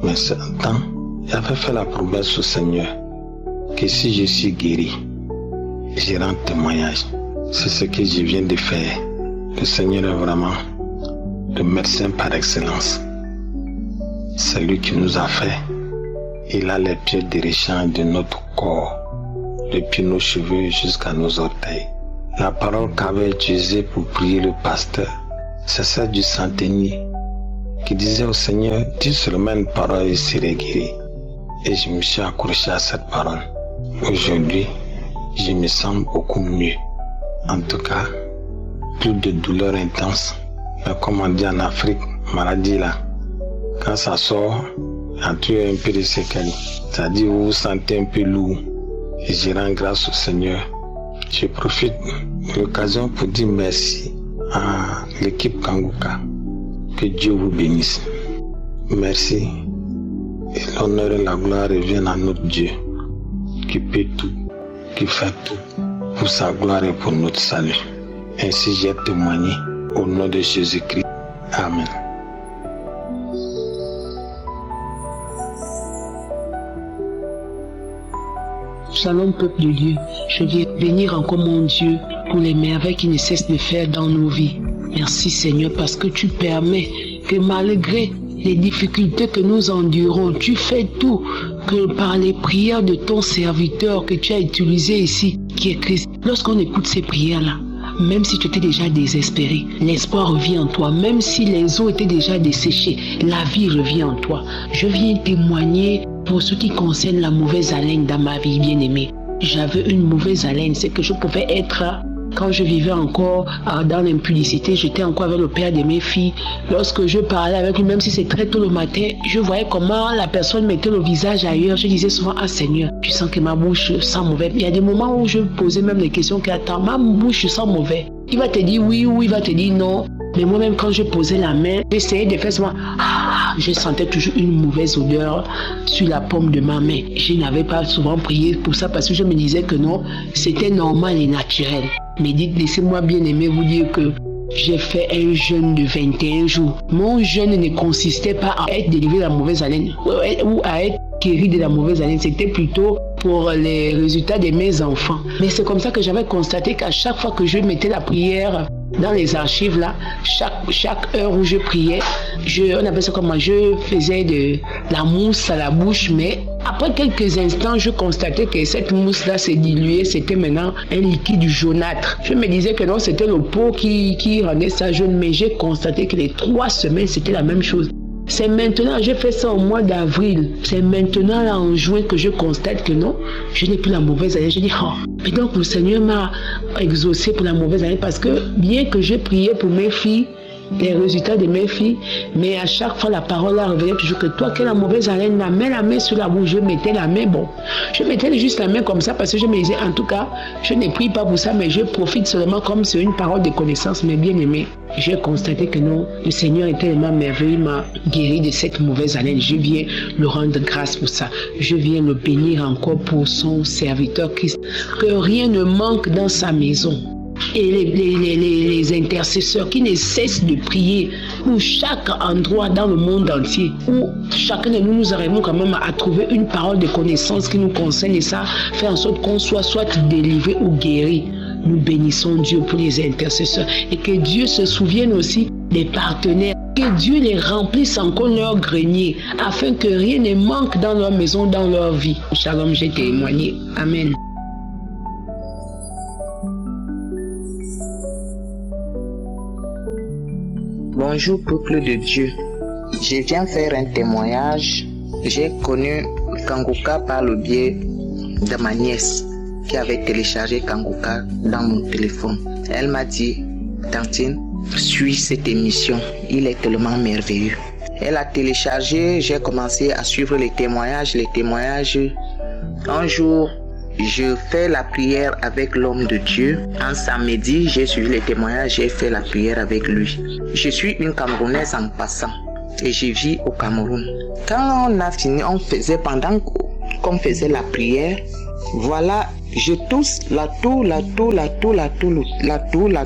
Mais ce temps, j'avais fait la promesse au Seigneur que si je suis guéri, je rends témoignage. C'est ce que je viens de faire. Le Seigneur est vraiment le médecin par excellence. C'est lui qui nous a fait. Il a les pieds dirigeants de notre corps, depuis nos cheveux jusqu'à nos orteils. La parole qu'avait utilisée pour prier le pasteur, c'est celle du centenier qui disait au Seigneur, dis seulement une parole et il serait guéri. Et je me suis accroché à cette parole. Aujourd'hui, je me sens beaucoup mieux. En tout cas, plus de douleurs intenses. Mais comme on dit en Afrique, maladie là, quand ça sort, il y a toujours un peu de séquelles. C'est-à-dire vous vous sentez un peu lourd. Et je rends grâce au Seigneur. Je profite de l'occasion pour dire merci à l'équipe Kanguka. Que Dieu vous bénisse. Merci. Et l'honneur et la gloire reviennent à notre Dieu, qui peut tout, qui fait tout pour sa gloire et pour notre salut. Ainsi j'ai témoigné au nom de Jésus-Christ. Amen. Shalom peuple de Dieu, je viens bénir encore mon Dieu pour les merveilles qu'il ne cesse de faire dans nos vies. Merci Seigneur parce que tu permets que malgré les difficultés que nous endurons, tu fais tout que par les prières de ton serviteur que tu as utilisé ici, qui est Christ. Lorsqu'on écoute ces prières-là, même si tu étais déjà désespéré, l'espoir revient en toi. Même si les eaux étaient déjà desséchées, la vie revient en toi. Je viens témoigner pour ce qui concerne la mauvaise haleine dans ma vie, bien-aimée. J'avais une mauvaise haleine, c'est que je pouvais être... Quand je vivais encore dans l'impudicité, j'étais encore avec le père de mes filles. Lorsque je parlais avec lui, même si c'est très tôt le matin, je voyais comment la personne mettait le visage ailleurs. Je disais souvent, ah Seigneur, tu sens que ma bouche sent mauvais. Il y a des moments où je posais même des questions qui attendent, ma bouche sent mauvais. Il va te dire oui ou il va te dire non. Mais moi-même, quand je posais la main, j'essayais de faire souvent, je sentais toujours une mauvaise odeur sur la paume de ma main. Je n'avais pas souvent prié pour ça parce que je me disais que non, c'était normal et naturel. Mais dites, laissez-moi bien aimer vous dire que j'ai fait un jeûne de 21 jours. Mon jeûne ne consistait pas à être délivré de la mauvaise haleine ou à être guéri de la mauvaise haleine. C'était plutôt pour les résultats de mes enfants. Mais c'est comme ça que j'avais constaté qu'à chaque fois que je mettais la prière dans les archives là, chaque heure où je priais, on appelle ça comment, je faisais de la mousse à la bouche, mais après quelques instants, je constatais que cette mousse-là s'est diluée, c'était maintenant un liquide jaunâtre. Je me disais que non, c'était le pot qui rendait ça jaune, mais j'ai constaté que les 3 semaines, c'était la même chose. C'est maintenant, j'ai fait ça au mois d'avril, c'est maintenant là en juin que je constate que non, je n'ai plus la mauvaise haleine. Je dis, oh, mais donc le Seigneur m'a exaucé pour la mauvaise haleine, parce que bien que j'ai prié pour mes filles, les résultats de mes filles, mais à chaque fois la parole a revenait toujours que toi qui as la mauvaise haleine, mets la main sur la bouche. Je mettais la main, je mettais juste la main comme ça parce que je me disais, en tout cas, je ne prie pas pour ça, mais je profite seulement comme c'est une parole de connaissance, mais bien aimé. J'ai constaté que non, le Seigneur est tellement merveilleux, il m'a guéri de cette mauvaise haleine. Je viens le rendre grâce pour ça. Je viens le bénir encore pour son serviteur Christ. Que rien ne manque dans sa maison. Et les intercesseurs qui ne cessent de prier pour chaque endroit dans le monde entier, où chacun de nous arrivons quand même à trouver une parole de connaissance qui nous concerne, et ça fait en sorte qu'on soit délivré ou guéri. Nous bénissons Dieu pour les intercesseurs et que Dieu se souvienne aussi des partenaires, que Dieu les remplisse encore leur grenier afin que rien ne manque dans leur maison, dans leur vie. Shalom, j'ai témoigné. Amen. Bonjour peuple de Dieu, je viens faire un témoignage. J'ai connu Kanguka par le biais de ma nièce qui avait téléchargé Kanguka dans mon téléphone. Elle m'a dit, Tantine, suis cette émission, il est tellement merveilleux. Elle a téléchargé, j'ai commencé à suivre les témoignages. Un jour, je fais la prière avec l'homme de Dieu. Un samedi, j'ai suivi les témoignages, j'ai fait la prière avec lui. Je suis une Camerounaise en passant et je vis au Cameroun. Quand on a fini, pendant qu'on faisait la prière, voilà, je tousse, la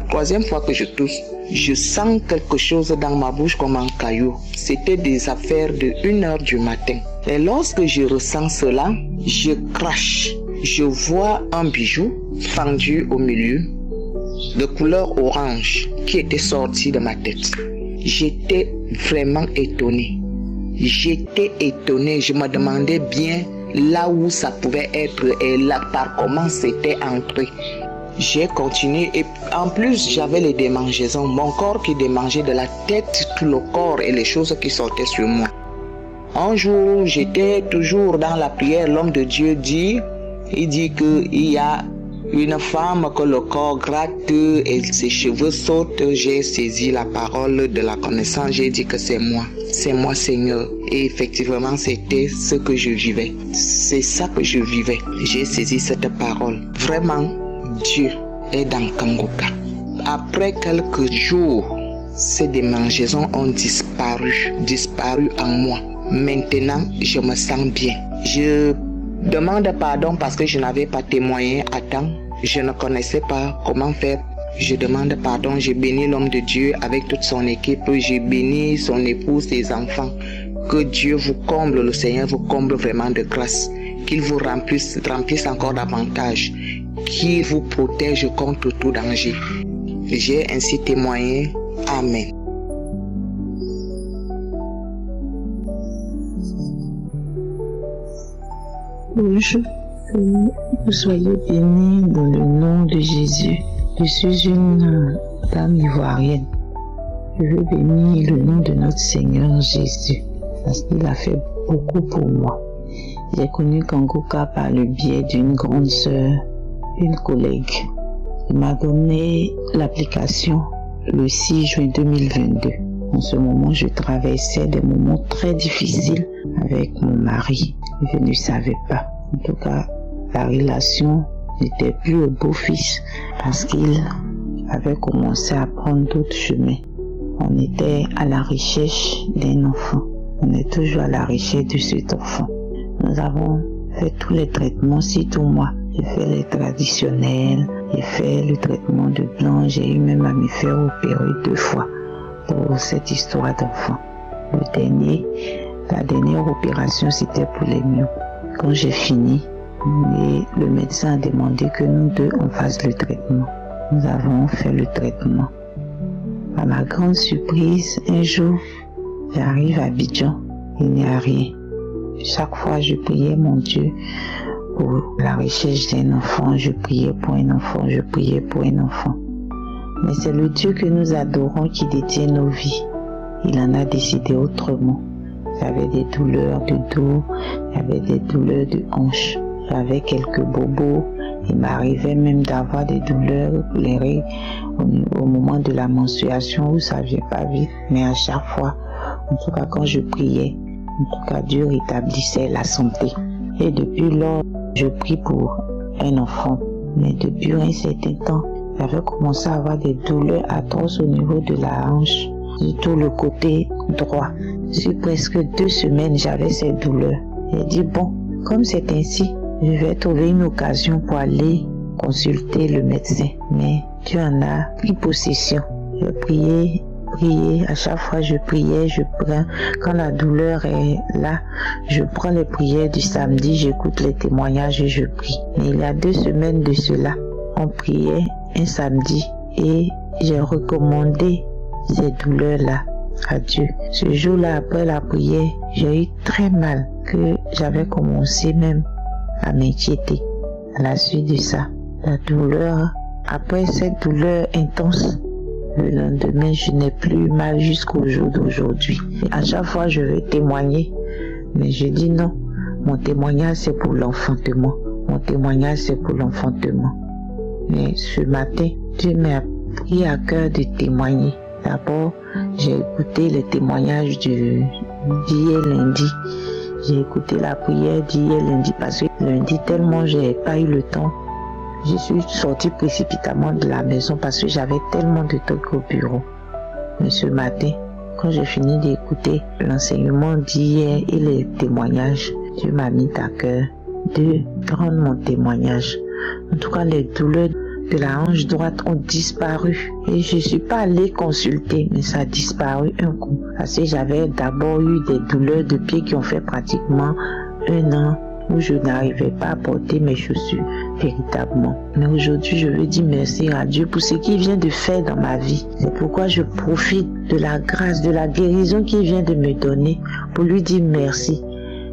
troisième fois que je tousse, je sens quelque chose dans ma bouche comme un caillou. C'était des affaires de 1h du matin. Et lorsque je ressens cela, je crache. Je vois un bijou fendu au milieu, de couleur orange, qui était sorti de ma tête. J'étais vraiment étonné. Je me demandais bien là où ça pouvait être et là par comment c'était entré. J'ai continué et en plus j'avais les démangeaisons, mon corps qui démangeait de la tête, tout le corps et les choses qui sortaient sur moi. Un jour, j'étais toujours dans la prière, l'homme de Dieu dit qu'il y a une femme que le corps gratte et ses cheveux sautent. J'ai saisi la parole de la connaissance, j'ai dit que c'est moi Seigneur. Et effectivement, c'était ce que je vivais. C'est ça que je vivais. J'ai saisi cette parole. Vraiment, Dieu est dans Kanguka. Après quelques jours, ces démangeaisons ont disparu en moi. Maintenant, je me sens bien. Je demande pardon parce que je n'avais pas témoigné à temps. Je ne connaissais pas comment faire. Je demande pardon. J'ai béni l'homme de Dieu avec toute son équipe. J'ai béni son épouse, ses enfants. Que Dieu vous comble, le Seigneur vous comble vraiment de grâce. Qu'il vous remplisse encore davantage. Qu'il vous protège contre tout danger. J'ai ainsi témoigné. Amen. Bonjour, que vous soyez bénis dans le nom de Jésus. Je suis une dame ivoirienne. Je veux bénir le nom de notre Seigneur Jésus parce qu'il a fait beaucoup pour moi. J'ai connu Kanguka par le biais d'une grande sœur, une collègue. Il m'a donné l'application le 6 juin 2022. En ce moment, je traversais des moments très difficiles avec mon mari. Je ne savais pas. En tout cas, la relation n'était plus au beau-fils parce qu'il avait commencé à prendre d'autres chemins. On était à la recherche d'un enfant. On est toujours à la recherche de cet enfant. Nous avons fait tous les traitements, surtout moi. J'ai fait les traditionnels, j'ai fait le traitement de blanc, j'ai eu même à me faire opérer 2 fois pour cette histoire d'enfant. La dernière opération, c'était pour les murs. Quand j'ai fini, le médecin a demandé que nous deux, on fasse le traitement. Nous avons fait le traitement. À ma grande surprise, un jour, j'arrive à Abidjan, il n'y a rien. Chaque fois, je priais mon Dieu pour la recherche d'un enfant, je priais pour un enfant, je priais pour un enfant. Mais c'est le Dieu que nous adorons qui détient nos vies. Il en a décidé autrement. J'avais des douleurs de dos, j'avais des douleurs de hanches, j'avais quelques bobos. Il m'arrivait même d'avoir des douleurs, les règles au moment de la menstruation où ça ne vient pas vite. Mais à chaque fois, en tout cas quand je priais, en tout cas Dieu rétablissait la santé. Et depuis lors, je prie pour un enfant. Mais depuis un certain temps, j'avais commencé à avoir des douleurs atroces au niveau de la hanche, surtout le côté droit. Sur presque 2 semaines, j'avais ces douleurs. J'ai dit bon, comme c'est ainsi, je vais trouver une occasion pour aller consulter le médecin. Mais Dieu en a pris possession. Je priais, à chaque fois je priais, je prends, quand la douleur est là, je prends les prières du samedi, j'écoute les témoignages et je prie. Mais il y a 2 semaines de cela, on priait un samedi et j'ai recommandé ces douleurs-là à Dieu. Ce jour-là, après la prière, j'ai eu très mal, que j'avais commencé même à m'inquiéter. À la suite de ça, la douleur, après cette douleur intense, le lendemain, je n'ai plus mal jusqu'au jour d'aujourd'hui. À chaque fois, je vais témoigner, mais je dis non, mon témoignage c'est pour l'enfantement. Mon témoignage c'est pour l'enfantement. Mais ce matin, Dieu m'a pris à cœur de témoigner. D'abord, j'ai écouté les témoignages d'hier lundi. J'ai écouté la prière d'hier lundi parce que lundi, tellement j'ai pas eu le temps. Je suis sortie précipitamment de la maison parce que j'avais tellement de trucs au bureau. Mais ce matin, quand j'ai fini d'écouter l'enseignement d'hier et les témoignages, Dieu m'a mis à cœur de rendre mon témoignage. En tout cas, les douleurs de la hanche droite ont disparu. Et je ne suis pas allée consulter, mais ça a disparu un coup. Parce que j'avais d'abord eu des douleurs de pied qui ont fait pratiquement 1 an où je n'arrivais pas à porter mes chaussures véritablement. Mais aujourd'hui, je veux dire merci à Dieu pour ce qu'il vient de faire dans ma vie. C'est pourquoi je profite de la grâce, de la guérison qu'il vient de me donner pour lui dire merci.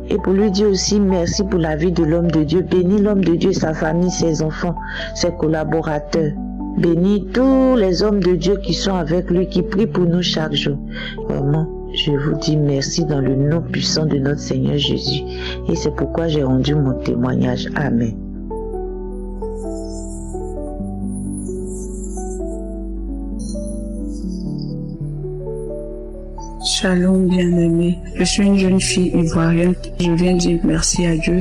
Et pour lui dire aussi merci pour la vie de l'homme de Dieu. Bénis l'homme de Dieu, sa famille, ses enfants, ses collaborateurs. Bénis tous les hommes de Dieu qui sont avec lui, qui prient pour nous chaque jour. Vraiment, je vous dis merci dans le nom puissant de notre Seigneur Jésus. Et c'est pourquoi j'ai rendu mon témoignage. Amen. Shalom bien-aimé, je suis une jeune fille ivoirienne. Je viens dire merci à Dieu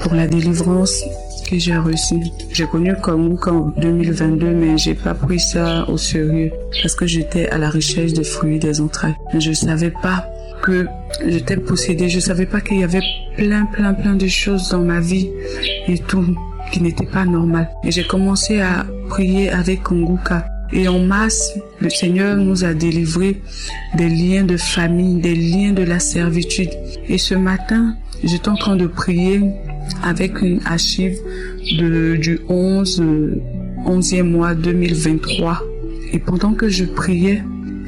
pour la délivrance que j'ai reçue. J'ai connu Kanguka en 2022, mais j'ai pas pris ça au sérieux parce que j'étais à la recherche des fruits des entrailles. Je savais pas que j'étais possédée, je savais pas qu'il y avait plein de choses dans ma vie et tout qui n'était pas normal. Et j'ai commencé à prier avec Kanguka. Et en masse, le Seigneur nous a délivré des liens de famille, des liens de la servitude. Et ce matin, j'étais en train de prier avec une archive du 11e mois 2023. Et pendant que je priais,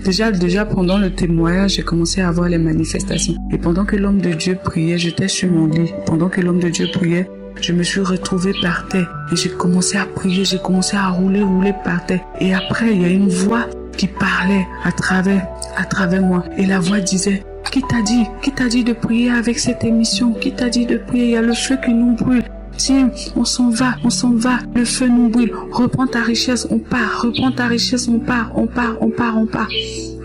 déjà pendant le témoignage, j'ai commencé à voir les manifestations. Et pendant que l'homme de Dieu priait, j'étais sur mon lit. Pendant que l'homme de Dieu priait, je me suis retrouvée par terre et j'ai commencé à prier, j'ai commencé à rouler par terre. Et après, il y a une voix qui parlait à travers moi. Et la voix disait, qui t'a dit de prier avec cette émission? Qui t'a dit de prier? Il y a le feu qui nous brûle. Tiens, on s'en va, le feu nous brûle. Reprends ta richesse, on part, reprends ta richesse, on part.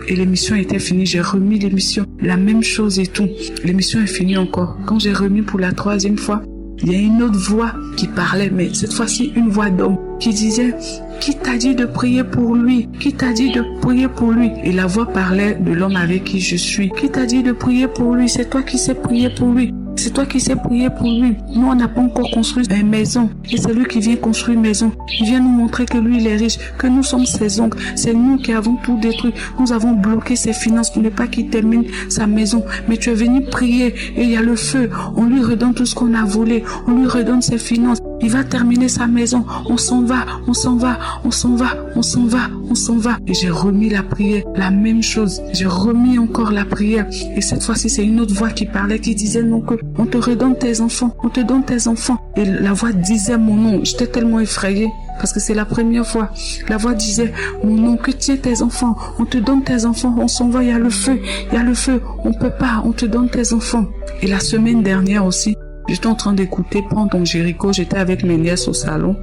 Et l'émission était finie, j'ai remis l'émission, la même chose et tout. L'émission est finie encore. Quand j'ai remis pour la 3e fois, il y a une autre voix qui parlait, mais cette fois-ci une voix d'homme qui disait, qui t'a dit de prier pour lui? Qui t'a dit de prier pour lui? Et la voix parlait de l'homme avec qui je suis. Qui t'a dit de prier pour lui? C'est toi qui sais prier pour lui. C'est toi qui sais prier pour lui. Nous, on n'a pas encore construit une maison. Et c'est lui qui vient construire une maison. Il vient nous montrer que lui, il est riche, que nous sommes ses oncles. C'est nous qui avons tout détruit. Nous avons bloqué ses finances pour ne pas qu'il termine sa maison. Mais tu es venu prier et il y a le feu. On lui redonne tout ce qu'on a volé. On lui redonne ses finances. Il va terminer sa maison. On s'en va, on s'en va, on s'en va, on s'en va, on s'en va. Et j'ai remis la prière. La même chose. J'ai remis encore la prière. Et cette fois-ci, c'est une autre voix qui parlait, qui disait non, que on te redonne tes enfants. On te donne tes enfants. Et la voix disait mon nom. J'étais tellement effrayée. Parce que c'est la première fois. La voix disait mon nom, que tiens tes enfants. On te donne tes enfants. On s'en va. Il y a le feu. Il y a le feu. On peut pas. On te donne tes enfants. Et la semaine dernière aussi, j'étais en train d'écouter Prends ton Jéricho. J'étais avec mes nièces au salon.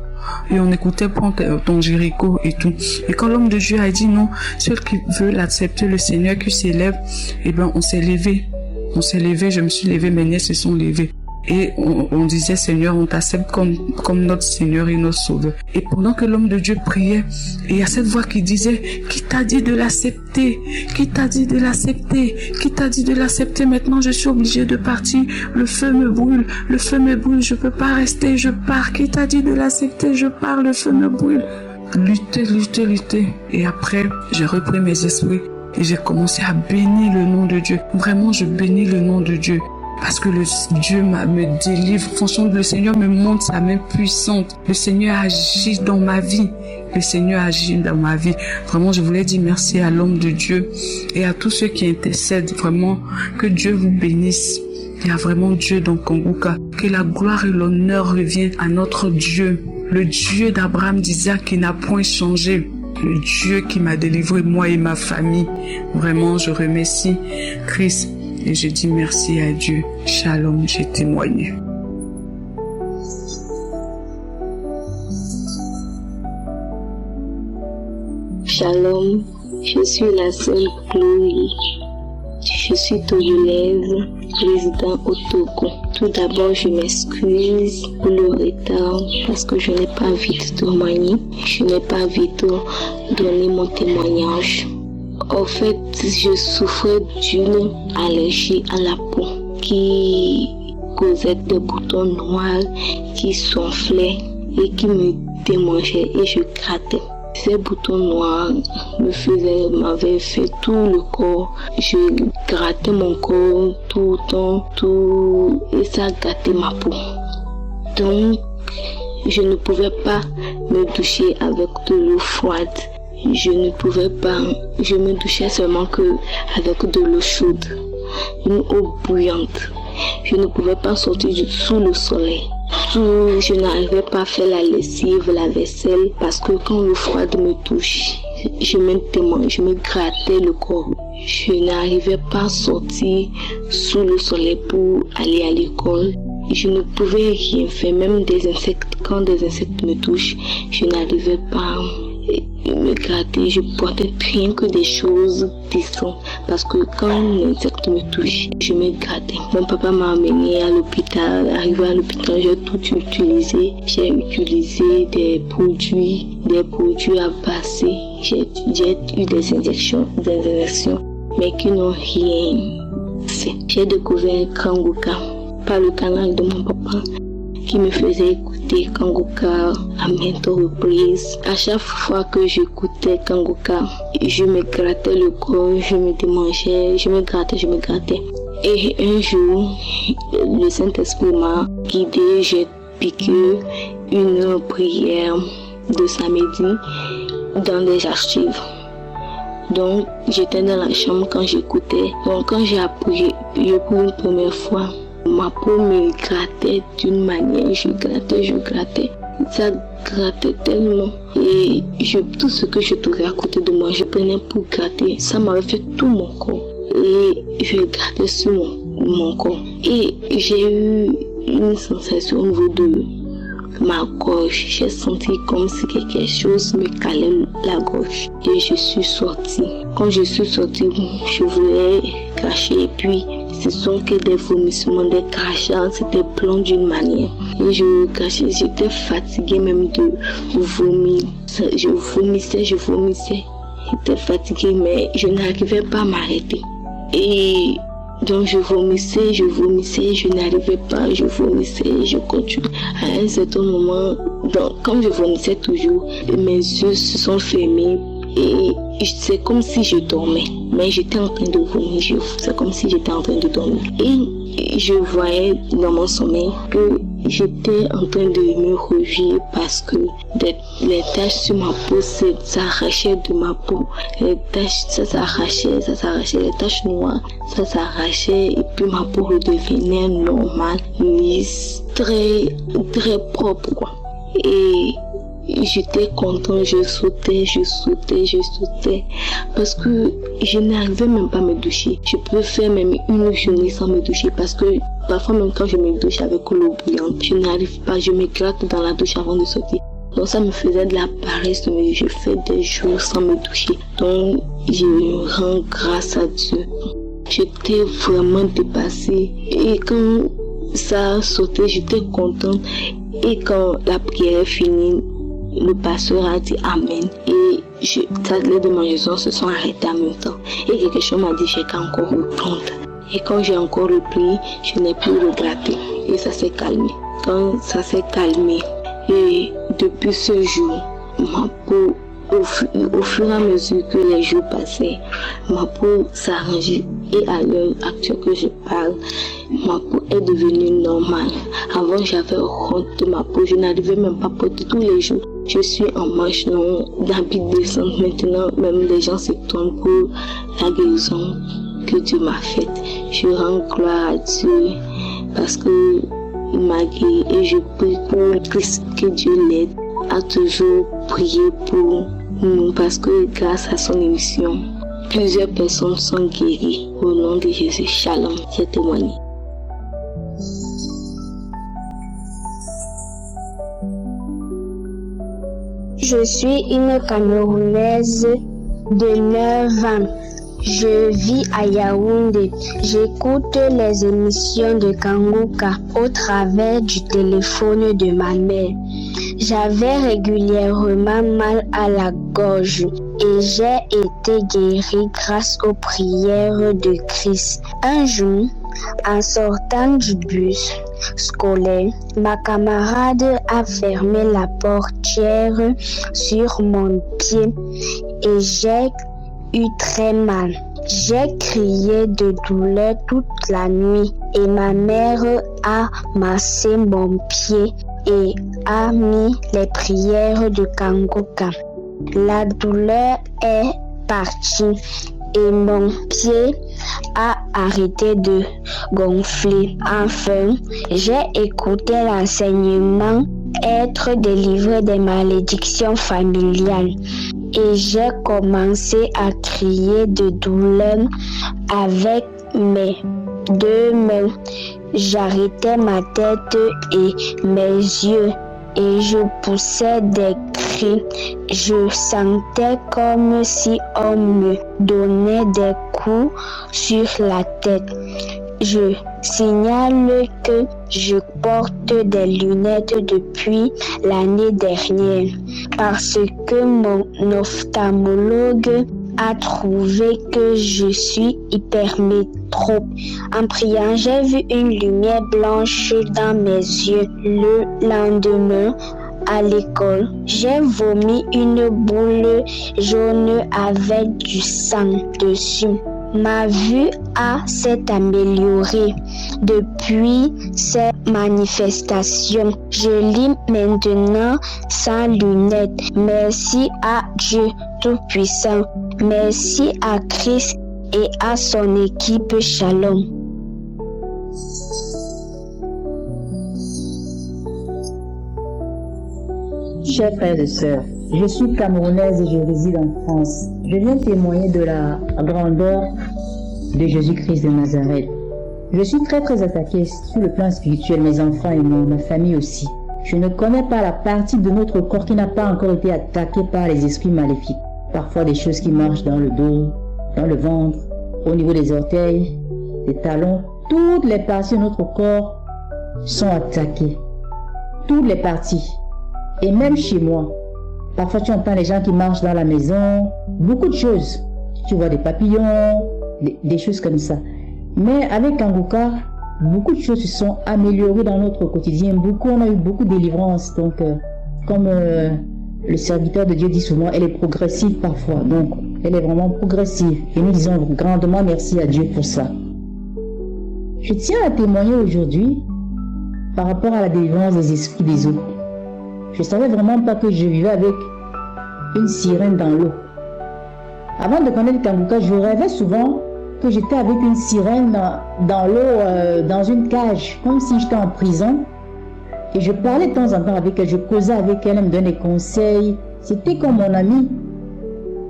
Et on écoutait Prends ton Jéricho et tout. Et quand l'homme de Dieu a dit non, ceux qui veulent accepter le Seigneur qui s'élève, eh ben, on s'est levé. On s'est levé, je me suis levé, mes nièces se sont levées. Et on disait, Seigneur, on t'accepte comme notre Seigneur et notre Sauveur. Et pendant que l'homme de Dieu priait, il y a cette voix qui disait, qui t'a dit de l'accepter? Qui t'a dit de l'accepter? Qui t'a dit de l'accepter? Maintenant, je suis obligée de partir. Le feu me brûle. Le feu me brûle. Je peux pas rester. Je pars. Qui t'a dit de l'accepter? Je pars. Le feu me brûle. Lutter, lutter, lutter. Et après, j'ai repris mes esprits et j'ai commencé à bénir le nom de Dieu. Vraiment, je bénis le nom de Dieu. Parce que Dieu me délivre. Franchement, le Seigneur me montre sa main puissante. Le Seigneur agit dans ma vie. Le Seigneur agit dans ma vie. Vraiment, je voulais dire merci à l'homme de Dieu et à tous ceux qui intercèdent. Vraiment, que Dieu vous bénisse. Il y a vraiment Dieu dans Kanguka. Que la gloire et l'honneur reviennent à notre Dieu. Le Dieu d'Abraham, d'Isaac, qui n'a point changé. Le Dieu qui m'a délivré, moi et ma famille. Vraiment, je remercie Christ. Et je dis merci à Dieu. Shalom, j'ai témoigné. Shalom, je suis la sœur Chloé. Je suis togolaise, résident au Togo. Tout d'abord, je m'excuse pour le retard parce que je n'ai pas vite témoigné. Je n'ai pas vite donné mon témoignage. En fait, je souffrais d'une allergie à la peau qui causait des boutons noirs qui s'enflaient et qui me démangeaient et je grattais. Ces boutons noirs m'avaient fait tout le corps. Je grattais mon corps tout le temps, et ça gâtait ma peau. Donc, je ne pouvais pas me doucher avec de l'eau froide. Je ne pouvais pas, je me douchais seulement avec de l'eau chaude, une eau bouillante. Je ne pouvais pas sortir sous le soleil. Je n'arrivais pas à faire la lessive, la vaisselle, parce que quand l'eau froide me touche, je me grattais le corps. Je n'arrivais pas à sortir sous le soleil pour aller à l'école. Je ne pouvais rien faire, même des insectes. Quand des insectes me touchent, je n'arrivais pas à me gratter. Je portais rien que des choses décentes. Parce que quand un insecte me touche, je me grattais. Mon papa m'a amené à l'hôpital. Arrivé à l'hôpital, j'ai tout utilisé. J'ai utilisé des produits à passer. J'ai eu des injections, mais qui n'ont rien fait. J'ai découvert Kanguka par le canal de mon papa qui me faisait écouter Kanguka à maintes reprises. À chaque fois que j'écoutais Kanguka, je me grattais le corps, je me démangeais, je me grattais. Et un jour, le Saint-Esprit m'a guidé, j'ai piqué une prière de samedi dans les archives. Donc, j'étais dans la chambre quand j'écoutais. Donc, quand j'ai appuyé pour une première fois, ma peau me grattait d'une manière, je grattais. Ça grattait tellement. Et tout ce que je trouvais à côté de moi, je prenais pour gratter. Ça m'avait fait tout mon corps. Et je grattais sur mon corps. Et j'ai eu une sensation au niveau de ma gorge. J'ai senti comme si quelque chose me calait la gorge. Et je suis sortie. Quand je suis sortie, je voulais cracher. Et puis, ce sont que des vomissements, des crachats. C'était blanc d'une manière. Et je crachais. J'étais fatiguée même de vomir. Je vomissais. J'étais fatiguée, mais je n'arrivais pas à m'arrêter. Et Donc je vomissais, je n'arrivais pas, je vomissais, je continuais. À un certain moment, comme je vomissais toujours, mes yeux se sont fermés et c'est comme si je dormais. Mais j'étais en train de vomir, c'est comme si j'étais en train de dormir. Et je voyais dans mon sommeil que j'étais en train de me réveiller parce que les taches sur ma peau s'arrachaient de ma peau. Les taches, ça s'arrachait, les taches noires, ça s'arrachait et puis ma peau redevenait normale, lisse, très, très propre quoi. Et j'étais content, je sautais parce que je n'arrivais même pas à me doucher. Je peux faire même une journée sans me doucher parce que parfois même quand je me douche avec l'eau bouillante, je n'arrive pas, je m'éclate dans la douche avant de sortir. Donc ça me faisait de la paresse, mais je fais des jours sans me doucher. Donc je rends grâce à Dieu. J'étais vraiment dépassée et quand ça a sauté, j'étais contente. Et quand la prière est finie, le pasteur a dit Amen. Et les démangeaisons se sont arrêtées en même temps. Et quelque chose m'a dit j'ai qu'à encore reprendre. Et quand j'ai encore repris, je n'ai plus regretté. Et ça s'est calmé. Quand ça s'est calmé, et depuis ce jour, ma peau, au fur et à mesure que les jours passaient, ma peau s'arrangeait. Et à l'heure actuelle que je parle, ma peau est devenue normale. Avant, j'avais honte de ma peau. Je n'arrivais même pas à porter tous les jours. Je suis en manche longue, d'habits décents. Maintenant, même les gens s'étonnent pour la guérison que Dieu m'a faite. Je rends gloire à Dieu parce qu'il m'a guéri et je prie pour Christ que Dieu l'aide à toujours prier pour nous parce que grâce à son émission, plusieurs personnes sont guéries. Au nom de Jésus, Shalom, j'ai témoigné. Je suis une Camerounaise de 9 ans. Je vis à Yaoundé. J'écoute les émissions de Kanguka au travers du téléphone de ma mère. J'avais régulièrement mal à la gorge et j'ai été guérie grâce aux prières de Christ. Un jour, en sortant du bus scolaire, ma camarade a fermé la portière sur mon pied et j'ai eu très mal. J'ai crié de douleur toute la nuit et ma mère a massé mon pied et a mis les prières de Kanguka. La douleur est partie et mon pied a arrêté de gonfler. Enfin, j'ai écouté l'enseignement être délivré des malédictions familiales et j'ai commencé à crier de douleur avec mes 2 mains. J'arrêtais ma tête et mes yeux et je poussais des cris. Je sentais comme si on me donnait des coups sur la tête. Je signale que je porte des lunettes depuis l'année dernière parce que mon ophtalmologue a trouvé que je suis hypermétrope. En priant, j'ai vu une lumière blanche dans mes yeux. Le lendemain, à l'école, j'ai vomi une boule jaune avec du sang dessus. Ma vue s'est améliorée depuis ces manifestations. Je lis maintenant sans lunettes. Merci à Dieu Tout-Puissant. Merci à Christ et à son équipe. Shalom. Chers frères et sœurs, je suis camerounaise et je réside en France. Je viens témoigner de la grandeur de Jésus-Christ de Nazareth. Je suis très attaquée sur le plan spirituel, mes enfants et ma famille aussi. Je ne connais pas la partie de notre corps qui n'a pas encore été attaquée par les esprits maléfiques. Parfois des choses qui marchent dans le dos, dans le ventre, au niveau des orteils, des talons. Toutes les parties de notre corps sont attaquées. Toutes les parties. Et même chez moi, parfois tu entends les gens qui marchent dans la maison, beaucoup de choses. Tu vois des papillons, des choses comme ça. Mais avec Kanguka, beaucoup de choses se sont améliorées dans notre quotidien. On a eu beaucoup de délivrances. Donc, comme le serviteur de Dieu dit souvent, elle est progressive parfois. Donc, elle est vraiment progressive. Et nous disons grandement merci à Dieu pour ça. Je tiens à témoigner aujourd'hui par rapport à la délivrance des esprits des eaux. Je ne savais vraiment pas que je vivais avec une sirène dans l'eau. Avant de connaître Kanguka, je rêvais souvent que j'étais avec une sirène dans l'eau, dans une cage, comme si j'étais en prison. Et je parlais de temps en temps avec elle, je causais avec elle, elle me donnait des conseils. C'était comme mon amie.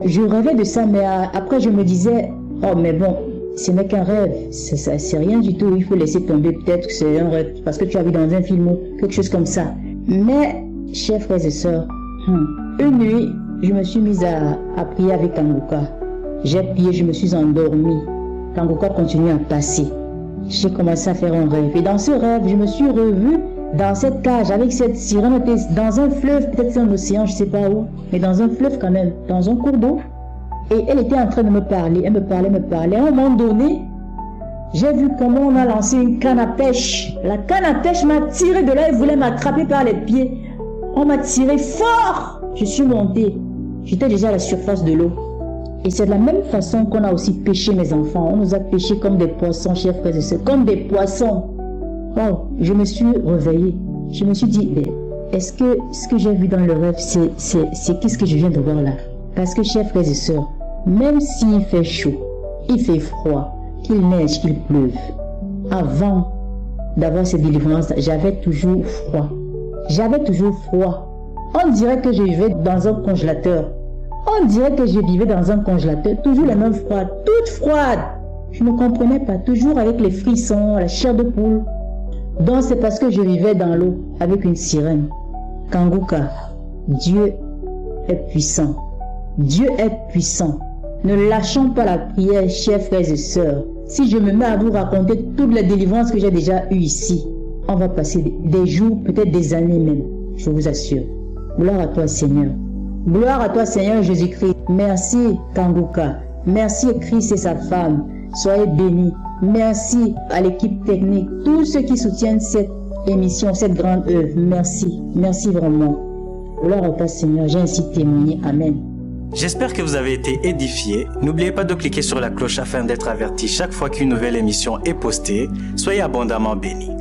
Je rêvais de ça, mais après je me disais, oh mais bon, ce n'est qu'un rêve, c'est rien du tout, il faut laisser tomber, peut-être que c'est un rêve, parce que tu as vu dans un film ou quelque chose comme ça. Mais, chers frères et sœurs, une nuit, je me suis mise à prier avec Kanguka. J'ai prié, je me suis endormie. Kanguka continue à passer. J'ai commencé à faire un rêve. Et dans ce rêve, je me suis revue dans cette cage avec cette sirène, dans un fleuve, peut-être c'est un océan, je ne sais pas où, mais dans un fleuve quand même, dans un cours d'eau. Et elle était en train de me parler, elle me parlait. À un moment donné, j'ai vu comment on a lancé une canne à pêche. La canne à pêche m'a tiré de là, elle voulait m'attraper par les pieds. On m'a tiré fort. Je suis montée. J'étais déjà à la surface de l'eau. Et c'est de la même façon qu'on a aussi pêché mes enfants. On nous a pêchés comme des poissons, chers frères et sœurs, comme des poissons. Wow, je me suis réveillée. Je me suis dit, est-ce que ce que j'ai vu dans le rêve, c'est qu'est-ce que je viens de voir là? Parce que, chers frères et sœurs, même s'il fait chaud, il fait froid, qu'il neige, qu'il pleuve, avant d'avoir cette délivrance, j'avais toujours froid. J'avais toujours froid. On dirait que je vivais dans un congélateur. On dirait que je vivais dans un congélateur, toujours la même froide, toute froide. Je ne comprenais pas, toujours avec les frissons, la chair de poule. Donc c'est parce que je vivais dans l'eau avec une sirène. Kanguka, Dieu est puissant. Dieu est puissant. Ne lâchons pas la prière, chers frères et sœurs. Si je me mets à vous raconter toutes les délivrances que j'ai déjà eues ici, on va passer des jours, peut-être des années même, je vous assure. Gloire à toi, Seigneur. Gloire à toi, Seigneur Jésus-Christ. Merci, Kanguka. Merci, Christ et sa femme. Soyez bénis. Merci à l'équipe technique, tous ceux qui soutiennent cette émission, cette grande œuvre. Merci. Merci vraiment. Gloire à toi, Seigneur. J'ai ainsi témoigné. Amen. J'espère que vous avez été édifiés. N'oubliez pas de cliquer sur la cloche afin d'être averti chaque fois qu'une nouvelle émission est postée. Soyez abondamment bénis.